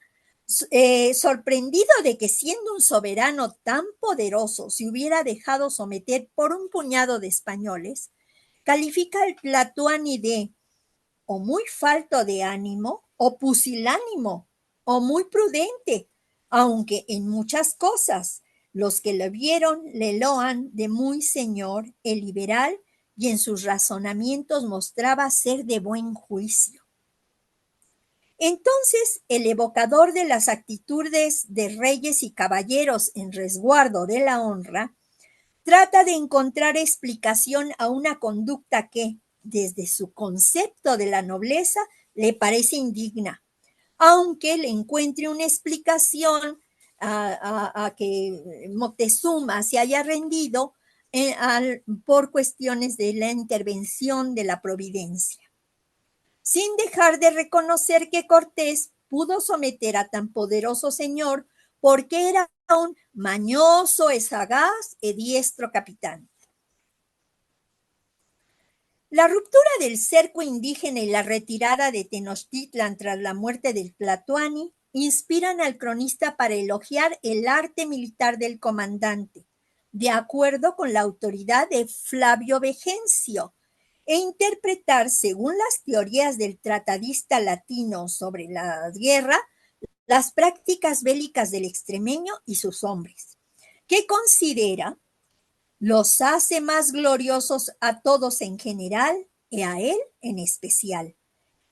sorprendido de que siendo un soberano tan poderoso se hubiera dejado someter por un puñado de españoles, califica al Tlatoani de o muy falto de ánimo, o pusilánimo, o muy prudente, aunque en muchas cosas los que lo vieron le loan de muy señor el liberal y en sus razonamientos mostraba ser de buen juicio. Entonces, el evocador de las actitudes de reyes y caballeros en resguardo de la honra, trata de encontrar explicación a una conducta que, desde su concepto de la nobleza, le parece indigna, aunque le encuentre una explicación a que Moctezuma se haya rendido por cuestiones de la intervención de la providencia, sin dejar de reconocer que Cortés pudo someter a tan poderoso señor porque era un mañoso, sagaz y diestro capitán. La ruptura del cerco indígena y la retirada de Tenochtitlan tras la muerte del Tlatoani inspiran al cronista para elogiar el arte militar del comandante, de acuerdo con la autoridad de Flavio Vegencio, e interpretar, según las teorías del tratadista latino sobre la guerra, las prácticas bélicas del extremeño y sus hombres, que considera los hace más gloriosos a todos en general y a él en especial,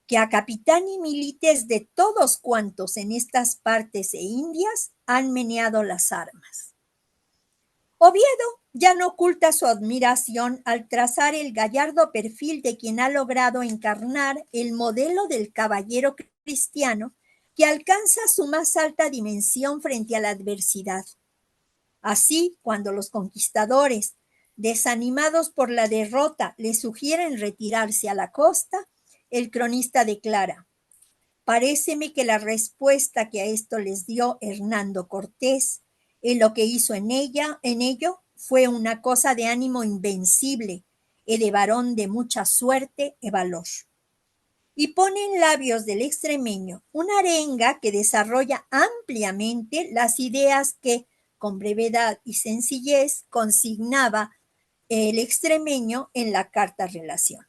que a capitán y milites de todos cuantos en estas partes e Indias han meneado las armas. Oviedo ya no oculta su admiración al trazar el gallardo perfil de quien ha logrado encarnar el modelo del caballero cristiano que alcanza su más alta dimensión frente a la adversidad. Así, cuando los conquistadores, desanimados por la derrota, le sugieren retirarse a la costa, el cronista declara: paréceme que la respuesta que a esto les dio Hernando Cortés, en lo que hizo en ello, fue una cosa de ánimo invencible, y de varón de mucha suerte y valor. Y pone en labios del extremeño una arenga que desarrolla ampliamente las ideas que, con brevedad y sencillez, consignaba el extremeño en la carta relación.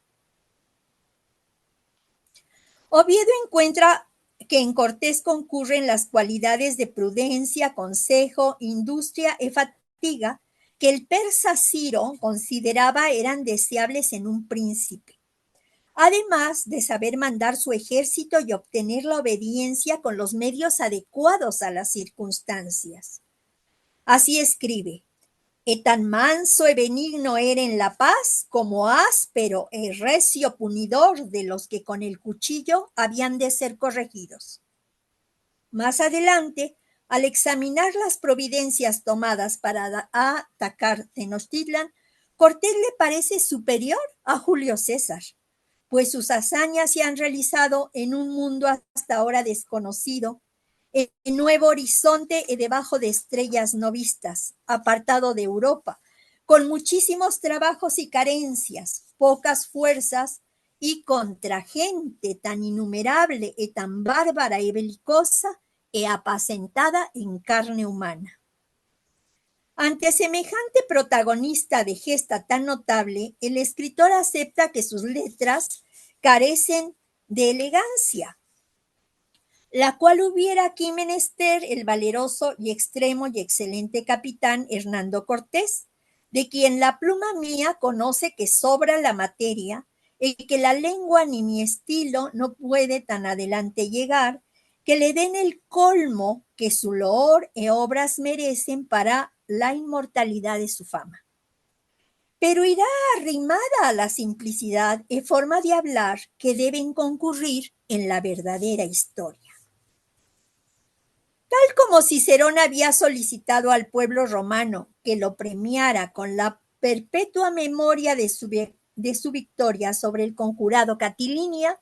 Oviedo encuentra que en Cortés concurren las cualidades de prudencia, consejo, industria y fatiga que el persa Ciro consideraba eran deseables en un príncipe, además de saber mandar su ejército y obtener la obediencia con los medios adecuados a las circunstancias. Así escribe: «E tan manso e benigno era en la paz, como áspero e recio punidor de los que con el cuchillo habían de ser corregidos». Más adelante, al examinar las providencias tomadas para atacar Tenochtitlan, Cortés le parece superior a Julio César, pues sus hazañas se han realizado en un mundo hasta ahora desconocido, en nuevo horizonte y debajo de estrellas no vistas, apartado de Europa, con muchísimos trabajos y carencias, pocas fuerzas y contra gente tan innumerable y tan bárbara y belicosa y apacentada en carne humana. Ante semejante protagonista de gesta tan notable, el escritor acepta que sus letras carecen de elegancia, la cual hubiera aquí menester el valeroso y extremo y excelente capitán Hernando Cortés, de quien la pluma mía conoce que sobra la materia y que la lengua ni mi estilo no puede tan adelante llegar, que le den el colmo que su loor y obras merecen para la inmortalidad de su fama. Pero irá arrimada a la simplicidad y forma de hablar que deben concurrir en la verdadera historia. Tal como Cicerón había solicitado al pueblo romano que lo premiara con la perpetua memoria de su victoria sobre el conjurado Catilinia,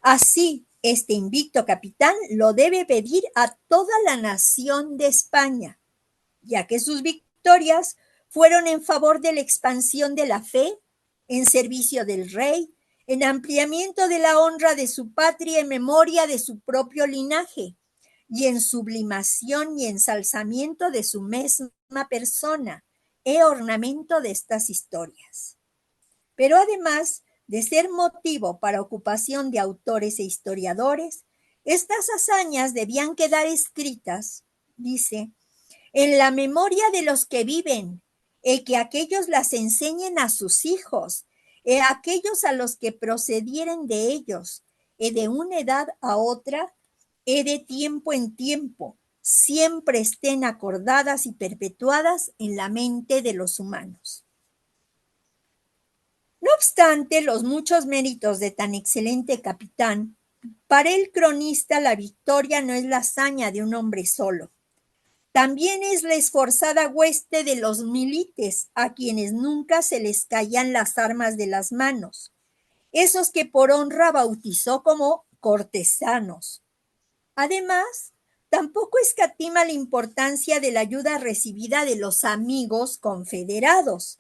así este invicto capitán lo debe pedir a toda la nación de España, ya que sus victorias fueron en favor de la expansión de la fe, en servicio del rey, en ampliamiento de la honra de su patria en memoria de su propio linaje, y en sublimación y ensalzamiento de su misma persona, e ornamento de estas historias. Pero además de ser motivo para ocupación de autores e historiadores, estas hazañas debían quedar escritas, dice, en la memoria de los que viven, y que aquellos las enseñen a sus hijos, y a aquellos a los que procedieren de ellos, y de una edad a otra, y de tiempo en tiempo, siempre estén acordadas y perpetuadas en la mente de los humanos. No obstante los muchos méritos de tan excelente capitán, para el cronista la victoria no es la hazaña de un hombre solo. También es la esforzada hueste de los milites, a quienes nunca se les caían las armas de las manos, esos que por honra bautizó como cortesanos. Además, tampoco escatima la importancia de la ayuda recibida de los amigos confederados,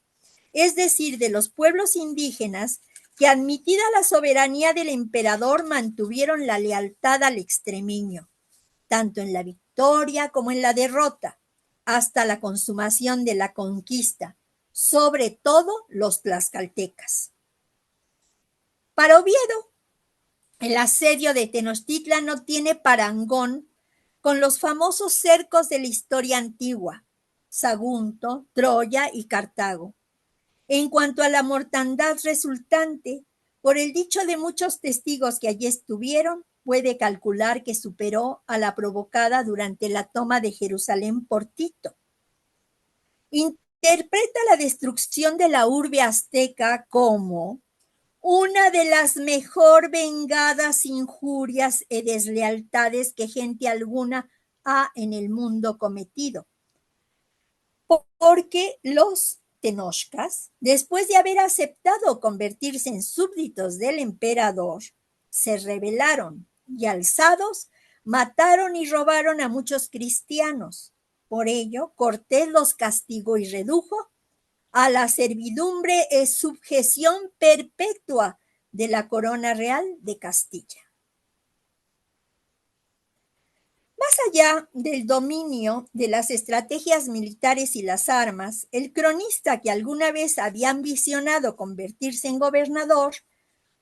es decir, de los pueblos indígenas que, admitida la soberanía del emperador, mantuvieron la lealtad al extremeño, tanto en la victoria como en la derrota, hasta la consumación de la conquista, sobre todo los tlaxcaltecas. Para Oviedo, el asedio de Tenochtitlan no tiene parangón con los famosos cercos de la historia antigua, Sagunto, Troya y Cartago. En cuanto a la mortandad resultante, Por el dicho de muchos testigos que allí estuvieron, puede calcular que superó a la provocada durante la toma de Jerusalén por Tito. Interpreta la destrucción de la urbe azteca como una de las mejor vengadas injurias y deslealtades que gente alguna ha en el mundo cometido. Porque los tenochcas, después de haber aceptado convertirse en súbditos del emperador, se rebelaron y alzados mataron y robaron a muchos cristianos. Por ello, Cortés los castigó y redujo a la servidumbre y subjeción perpetua de la corona real de Castilla. Más allá del dominio de las estrategias militares y las armas, el cronista que alguna vez había ambicionado convertirse en gobernador,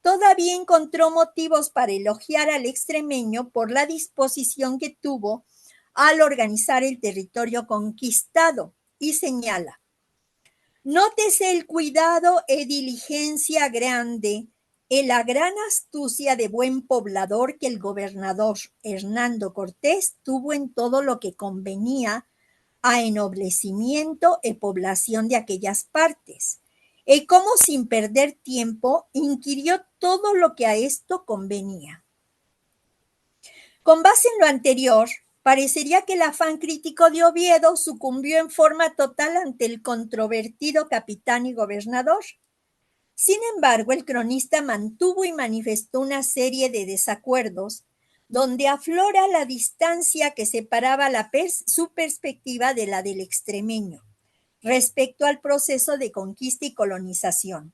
todavía encontró motivos para elogiar al extremeño por la disposición que tuvo al organizar el territorio conquistado, y señala: nótese el cuidado e diligencia grande y la gran astucia de buen poblador que el gobernador Hernando Cortés tuvo en todo lo que convenía a ennoblecimiento y población de aquellas partes, y cómo sin perder tiempo inquirió todo lo que a esto convenía. Con base en lo anterior, parecería que el afán crítico de Oviedo sucumbió en forma total ante el controvertido capitán y gobernador. Sin embargo, el cronista mantuvo y manifestó una serie de desacuerdos, donde aflora la distancia que separaba su perspectiva de la del extremeño, respecto al proceso de conquista y colonización.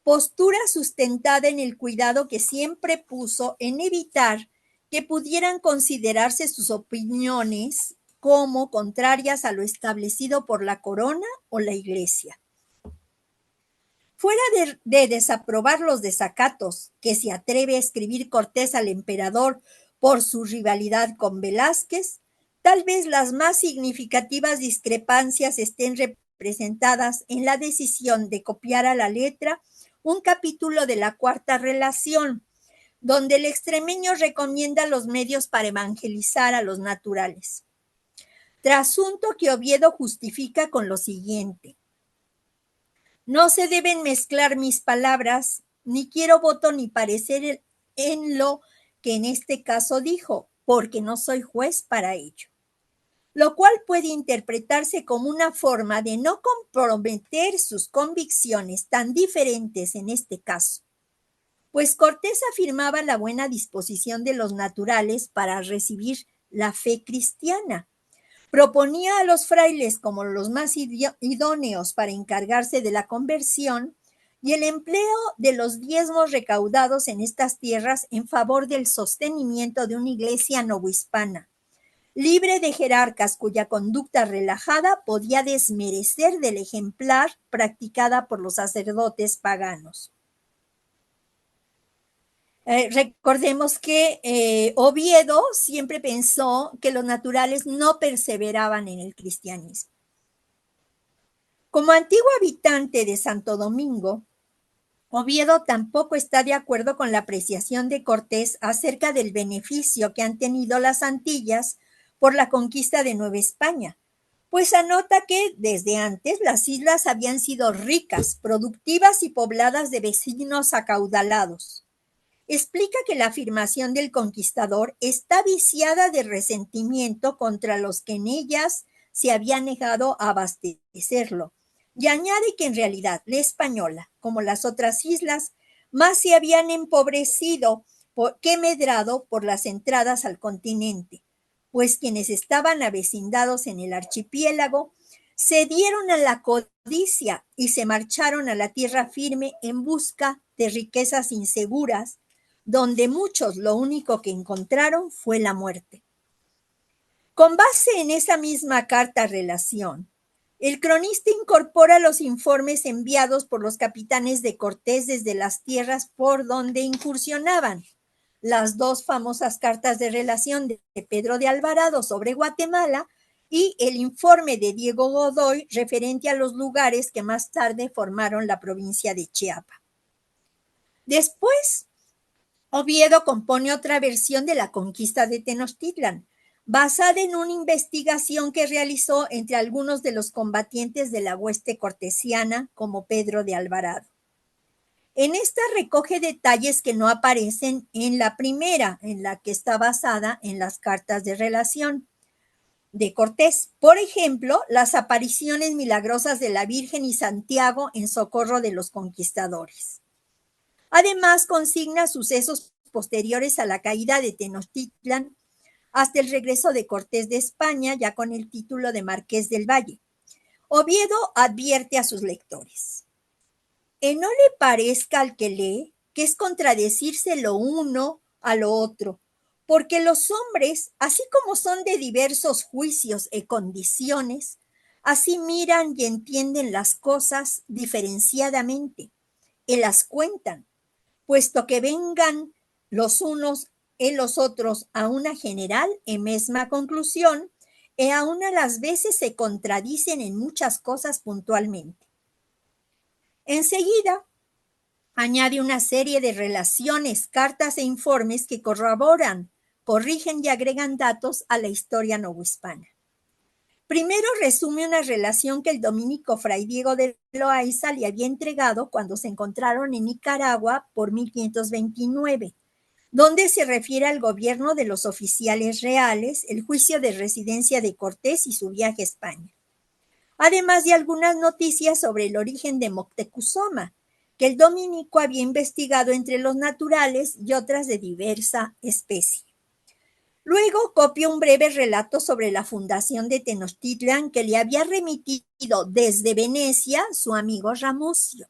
Postura sustentada en el cuidado que siempre puso en evitar que pudieran considerarse sus opiniones como contrarias a lo establecido por la corona o la iglesia. Fuera de desaprobar los desacatos que se atreve a escribir Cortés al emperador por su rivalidad con Velázquez, tal vez las más significativas discrepancias estén representadas en la decisión de copiar a la letra un capítulo de la Cuarta Relación, donde el extremeño recomienda los medios para evangelizar a los naturales. Trasunto que Oviedo justifica con lo siguiente: no se deben mezclar mis palabras, ni quiero voto ni parecer en lo que en este caso dijo, porque no soy juez para ello. Lo cual puede interpretarse como una forma de no comprometer sus convicciones tan diferentes en este caso, pues Cortés afirmaba la buena disposición de los naturales para recibir la fe cristiana. Proponía a los frailes como los más idóneos para encargarse de la conversión y el empleo de los diezmos recaudados en estas tierras en favor del sostenimiento de una iglesia novohispana, libre de jerarcas cuya conducta relajada podía desmerecer del ejemplar practicada por los sacerdotes paganos. Recordemos que Oviedo siempre pensó que los naturales no perseveraban en el cristianismo. Como antiguo habitante de Santo Domingo, Oviedo tampoco está de acuerdo con la apreciación de Cortés acerca del beneficio que han tenido las Antillas por la conquista de Nueva España, pues anota que desde antes las islas habían sido ricas, productivas y pobladas de vecinos acaudalados. Explica que la afirmación del conquistador está viciada de resentimiento contra los que en ellas se habían negado a abastecerlo, y añade que en realidad la española, como las otras islas, más se habían empobrecido que medrado por las entradas al continente, pues quienes estaban avecindados en el archipiélago cedieron a la codicia y se marcharon a la tierra firme en busca de riquezas inseguras, donde muchos lo único que encontraron fue la muerte. Con base en esa misma carta relación, el cronista incorpora los informes enviados por los capitanes de Cortés desde las tierras por donde incursionaban, las dos famosas cartas de relación de Pedro de Alvarado sobre Guatemala y el informe de Diego Godoy referente a los lugares que más tarde formaron la provincia de Chiapas. Después, Oviedo compone otra versión de la conquista de Tenochtitlan, basada en una investigación que realizó entre algunos de los combatientes de la hueste cortesiana, como Pedro de Alvarado. En esta recoge detalles que no aparecen en la primera, en la que está basada en las cartas de relación de Cortés. Por ejemplo, las apariciones milagrosas de la Virgen y Santiago en socorro de los conquistadores. Además, consigna sucesos posteriores a la caída de Tenochtitlan hasta el regreso de Cortés de España, ya con el título de Marqués del Valle. Oviedo advierte a sus lectores: no le parezca al que lee que es contradecirse lo uno a lo otro, porque los hombres, así como son de diversos juicios y condiciones, así miran y entienden las cosas diferenciadamente, y las cuentan, puesto que vengan los unos y los otros a una general y mesma conclusión, y aún a las veces se contradicen en muchas cosas puntualmente. Enseguida, añade una serie de relaciones, cartas e informes que corroboran, corrigen y agregan datos a la historia novohispana. Primero resume una relación que el dominico Fray Diego de Loaiza le había entregado cuando se encontraron en Nicaragua por 1529, donde se refiere al gobierno de los oficiales reales, el juicio de residencia de Cortés y su viaje a España. Además de algunas noticias sobre el origen de Moctezuma, que el dominico había investigado entre los naturales y otras de diversa especie. Luego copia un breve relato sobre la fundación de Tenochtitlan que le había remitido desde Venecia su amigo Ramusio.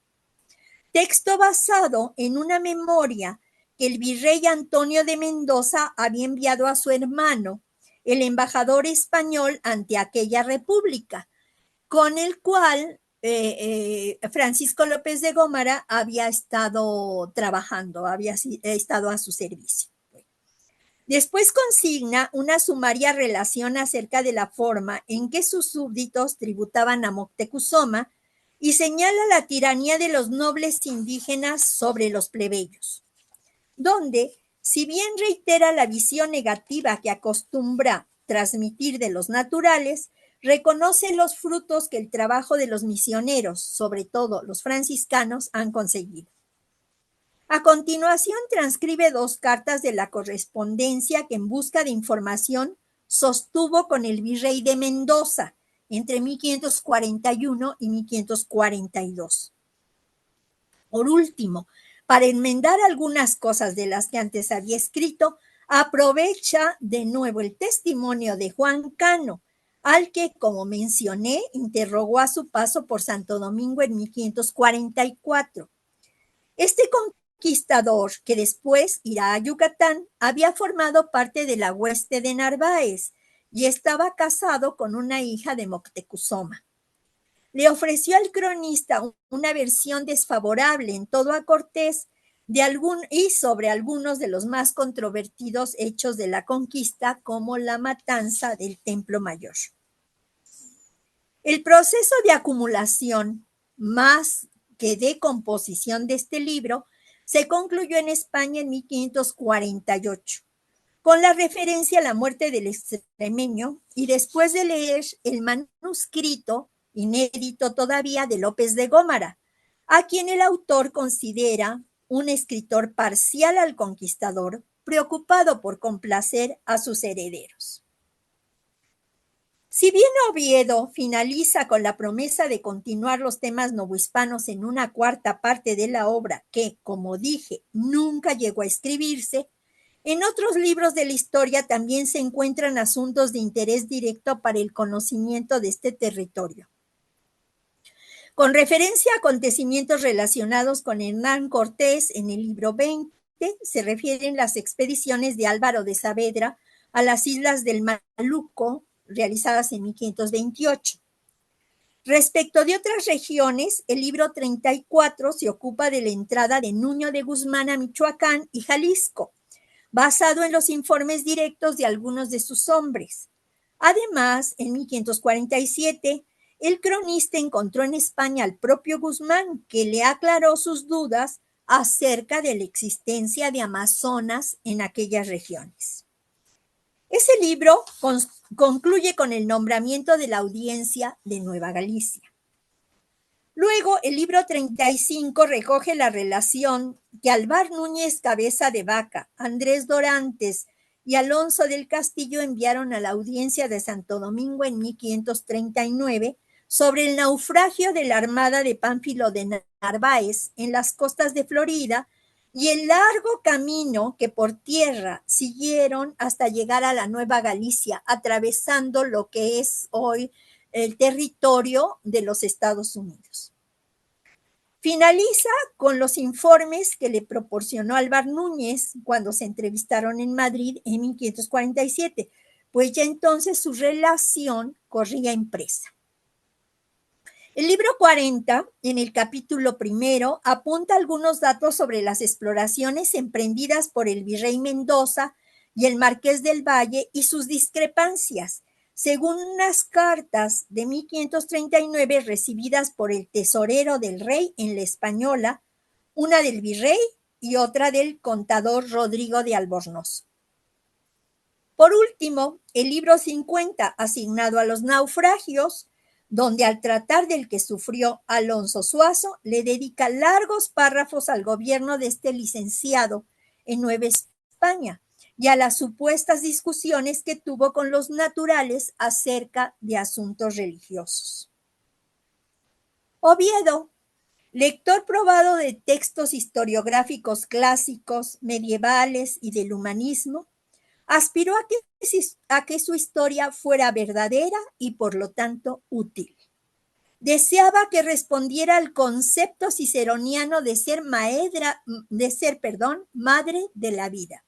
Texto basado en una memoria que el virrey Antonio de Mendoza había enviado a su hermano, el embajador español ante aquella república, con el cual Francisco López de Gómara había estado trabajando, había estado a su servicio. Después consigna una sumaria relación acerca de la forma en que sus súbditos tributaban a Moctezuma y señala la tiranía de los nobles indígenas sobre los plebeyos, donde, si bien reitera la visión negativa que acostumbra transmitir de los naturales, reconoce los frutos que el trabajo de los misioneros, sobre todo los franciscanos, han conseguido. A continuación, transcribe 2 cartas de la correspondencia que en busca de información sostuvo con el virrey de Mendoza entre 1541 y 1542. Por último, para enmendar algunas cosas de las que antes había escrito, aprovecha de nuevo el testimonio de Juan Cano, al que, como mencioné, interrogó a su paso por Santo Domingo en 1544. Este conquistador, que después irá a Yucatán, había formado parte de la hueste de Narváez y estaba casado con una hija de Moctezuma. Le ofreció al cronista una versión desfavorable en todo a Cortés y sobre algunos de los más controvertidos hechos de la conquista, como la matanza del Templo Mayor. El proceso de acumulación, más que de composición de este libro, se concluyó en España en 1548, con la referencia a la muerte del extremeño, y después de leer el manuscrito, inédito todavía, de López de Gómara, a quien el autor considera un escritor parcial al conquistador, preocupado por complacer a sus herederos. Si bien Oviedo finaliza con la promesa de continuar los temas novohispanos en una 4ª parte de la obra que, como dije, nunca llegó a escribirse, en otros libros de la historia también se encuentran asuntos de interés directo para el conocimiento de este territorio. Con referencia a acontecimientos relacionados con Hernán Cortés, en el libro 20 se refieren las expediciones de Álvaro de Saavedra a las islas del Maluco, realizadas en 1528. Respecto de otras regiones, el libro 34 se ocupa de la entrada de Nuño de Guzmán a Michoacán y Jalisco, basado en los informes directos de algunos de sus hombres. Además, en 1547, el cronista encontró en España al propio Guzmán, que le aclaró sus dudas acerca de la existencia de amazonas en aquellas regiones. Ese libro concluye con el nombramiento de la audiencia de Nueva Galicia. Luego, el libro 35 recoge la relación que Alvar Núñez Cabeza de Vaca, Andrés Dorantes y Alonso del Castillo enviaron a la audiencia de Santo Domingo en 1539 sobre el naufragio de la armada de Pánfilo de Narváez en las costas de Florida y el largo camino que por tierra siguieron hasta llegar a la Nueva Galicia, atravesando lo que es hoy el territorio de los Estados Unidos. Finaliza con los informes que le proporcionó Alvar Núñez cuando se entrevistaron en Madrid en 1547, pues ya entonces su relación corría impresa. El libro 40, en el capítulo primero, apunta algunos datos sobre las exploraciones emprendidas por el virrey Mendoza y el marqués del Valle y sus discrepancias, según unas cartas de 1539 recibidas por el tesorero del rey en la Española, una del virrey y otra del contador Rodrigo de Albornoz. Por último, el libro 50, asignado a los naufragios, donde al tratar del que sufrió Alonso Suazo, le dedica largos párrafos al gobierno de este licenciado en Nueva España y a las supuestas discusiones que tuvo con los naturales acerca de asuntos religiosos. Oviedo, lector probado de textos historiográficos clásicos, medievales y del humanismo, aspiró a que su historia fuera verdadera y por lo tanto útil. Deseaba que respondiera al concepto ciceroniano de ser madre de la vida,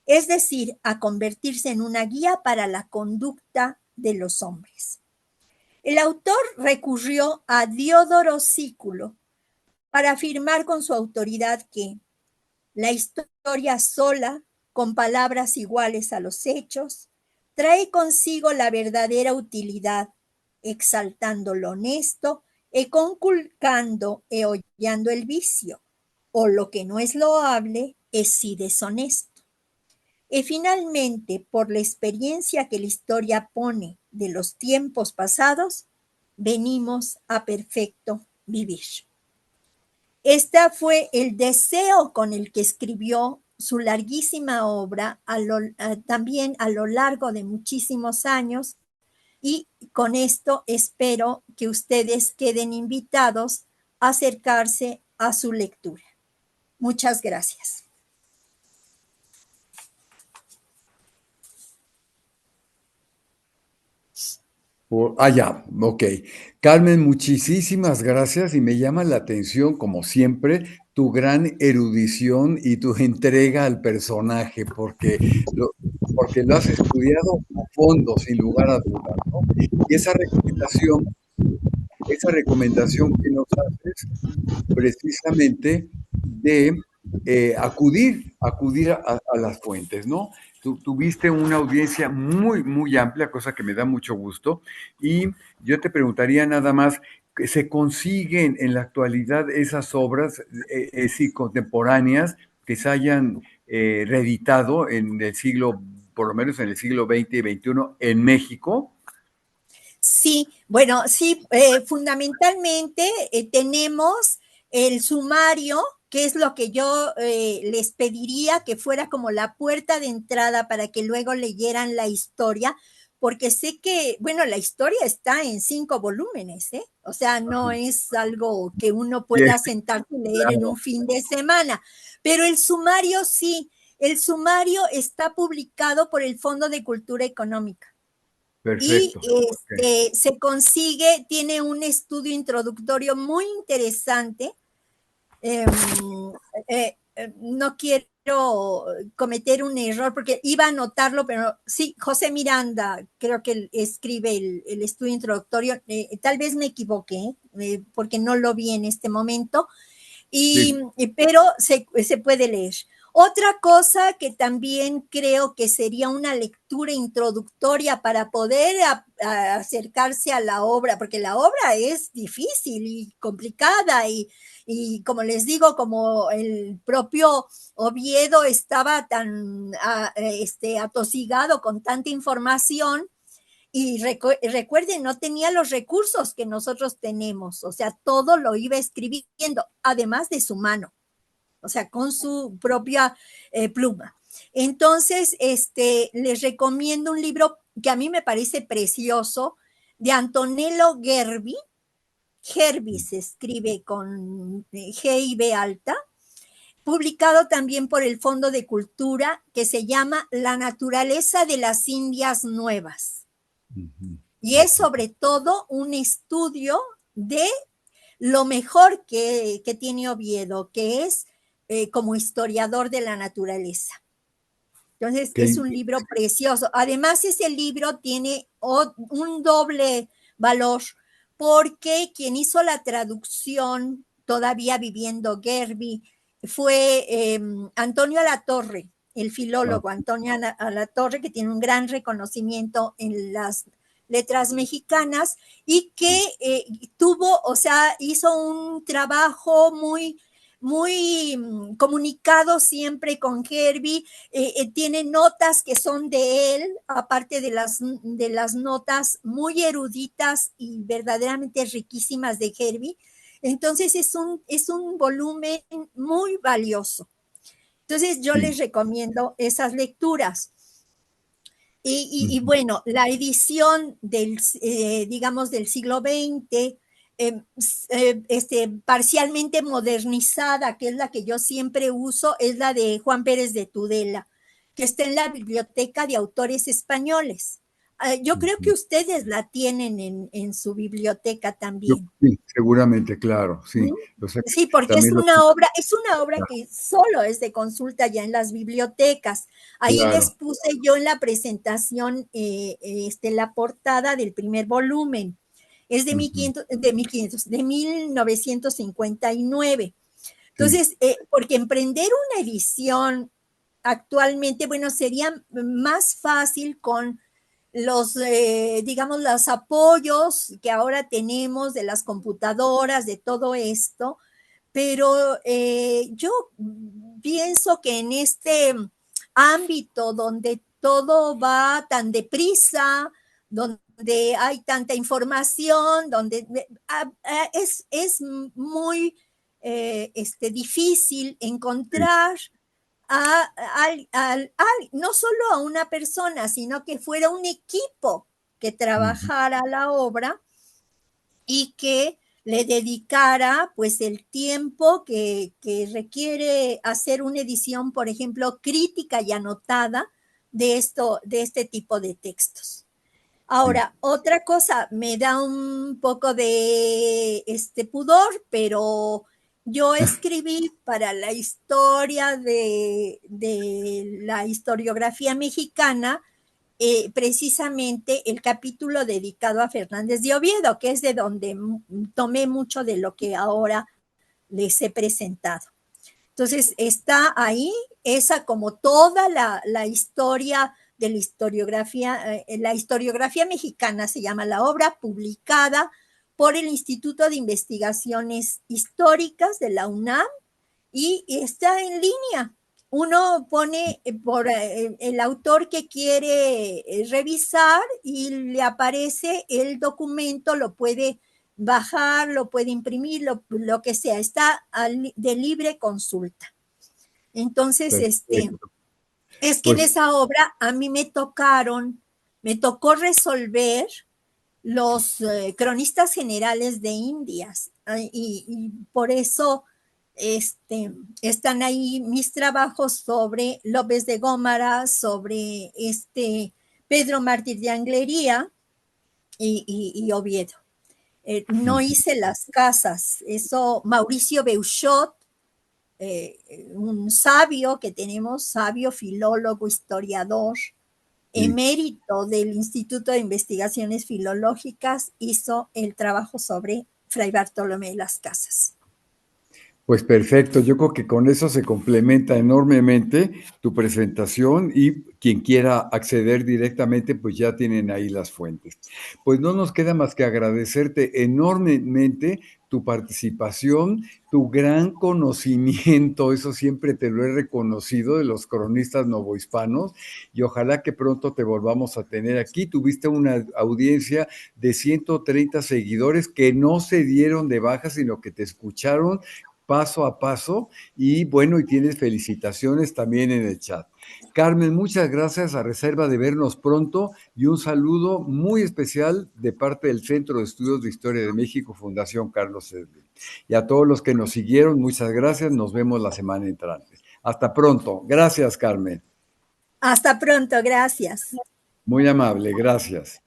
es decir, a convertirse en una guía para la conducta de los hombres. El autor recurrió a Diodoro Sículo para afirmar con su autoridad que la historia sola, con palabras iguales a los hechos, trae consigo la verdadera utilidad, exaltando lo honesto y conculcando y hollando el vicio, o lo que no es loable es sí deshonesto. Y finalmente, por la experiencia que la historia pone de los tiempos pasados, venimos a perfecto vivir. Este fue el deseo con el que escribió su larguísima obra también a lo largo de muchísimos años, y con esto espero que ustedes queden invitados a acercarse a su lectura. Muchas gracias. Ya, ok. Carmen, muchísimas gracias y me llama la atención, como siempre, tu gran erudición y tu entrega al personaje, porque lo has estudiado a fondo, sin lugar a dudas, ¿no? Y esa recomendación que nos haces precisamente de acudir a las fuentes, ¿no? Tuviste una audiencia muy, muy amplia, cosa que me da mucho gusto, y yo te preguntaría nada más, ¿se consiguen en la actualidad esas obras sí, contemporáneas que se hayan reeditado en el siglo, por lo menos en el siglo XX y XXI en México? Sí, bueno, sí, fundamentalmente tenemos el sumario, que es lo que yo les pediría que fuera como la puerta de entrada para que luego leyeran la historia, porque sé que, bueno, la historia está en 5 volúmenes, ¿eh? O sea, no es algo que uno Bien, pueda sentarse y leer en claro, un fin de semana, pero el sumario sí, el sumario está publicado por el Fondo de Cultura Económica. Y perfecto. Ok. se consigue, tiene un estudio introductorio muy interesante. No quiero cometer un error porque iba a anotarlo, pero sí, José Miranda creo que escribe el estudio introductorio. Tal vez me equivoqué porque no lo vi en este momento, Sí. pero se puede leer. Otra cosa que también creo que sería una lectura introductoria para poder acercarse a la obra, porque la obra es difícil y complicada y como les digo, como el propio Oviedo estaba tan atosigado con tanta información, y recuerden, no tenía los recursos que nosotros tenemos, o sea, todo lo iba escribiendo, además de su mano, o sea, con su propia pluma. Entonces, les recomiendo un libro que a mí me parece precioso, de Antonello Gerbi. Gerbi se escribe con G y B alta, publicado también por el Fondo de Cultura, que se llama La naturaleza de las Indias Nuevas. Y es sobre todo un estudio de lo mejor que tiene Oviedo, que es como historiador de la naturaleza. Entonces, es un libro precioso. Además, ese libro tiene un doble valor, porque quien hizo la traducción, todavía viviendo Gerbi, fue Antonio Alatorre, el filólogo Antonio Alatorre, que tiene un gran reconocimiento en las letras mexicanas y que tuvo, o sea, hizo un trabajo muy comunicado siempre con Gerbi, tiene notas que son de él, aparte de las notas muy eruditas y verdaderamente riquísimas de Gerbi. Entonces es un volumen muy valioso. Entonces yo les recomiendo esas lecturas. Y bueno, la edición digamos, del siglo XX, parcialmente modernizada, que es la que yo siempre uso, es la de Juan Pérez de Tudela, que está en la Biblioteca de Autores Españoles. Yo creo que ustedes la tienen en su biblioteca también. Sí, seguramente, claro, sí. Sí, porque es una obra que solo es de consulta ya en las bibliotecas. Ahí les puse yo en la presentación la portada del primer volumen. Es de 1959. Entonces, porque emprender una edición actualmente, bueno, sería más fácil con digamos, los apoyos que ahora tenemos de las computadoras, de todo esto, pero yo pienso que en este ámbito donde todo va tan deprisa, donde hay tanta información, donde es muy difícil encontrar no solo a una persona, sino que fuera un equipo que trabajara la obra y que le dedicara pues el tiempo que requiere hacer una edición, por ejemplo, crítica y anotada de este tipo de textos. Ahora, otra cosa, me da un poco de pudor, pero yo escribí para la historia de la historiografía mexicana, precisamente el capítulo dedicado a Fernández de Oviedo, que es de donde tomé mucho de lo que ahora les he presentado. Entonces, está ahí, esa como toda la historia de la historiografía mexicana se llama la obra, publicada por el Instituto de Investigaciones Históricas de la UNAM y está en línea. Uno pone por el autor que quiere revisar y le aparece el documento, lo puede bajar, lo puede imprimir, lo que sea, está de libre consulta. Entonces, es que en esa obra a mí me tocó resolver los cronistas generales de Indias y por eso están ahí mis trabajos sobre López de Gómara, sobre Pedro Mártir de Anglería y Oviedo. No hice las casas, eso Mauricio Beuchot, un sabio que tenemos, sabio, filólogo, historiador, emérito del Instituto de Investigaciones Filológicas, hizo el trabajo sobre Fray Bartolomé de las Casas. Pues perfecto, yo creo que con eso se complementa enormemente tu presentación y quien quiera acceder directamente, pues ya tienen ahí las fuentes. Pues no nos queda más que agradecerte enormemente tu participación, tu gran conocimiento, eso siempre te lo he reconocido de los cronistas novohispanos y ojalá que pronto te volvamos a tener aquí. Tuviste una audiencia de 130 seguidores que no se dieron de baja, sino que te escucharon paso a paso y bueno, y tienes felicitaciones también en el chat. Carmen, muchas gracias a reserva de vernos pronto y un saludo muy especial de parte del Centro de Estudios de Historia de México, Fundación Carlos Slim. Y a todos los que nos siguieron, muchas gracias. Nos vemos la semana entrante. Hasta pronto. Gracias, Carmen. Hasta pronto, gracias. Muy amable, gracias.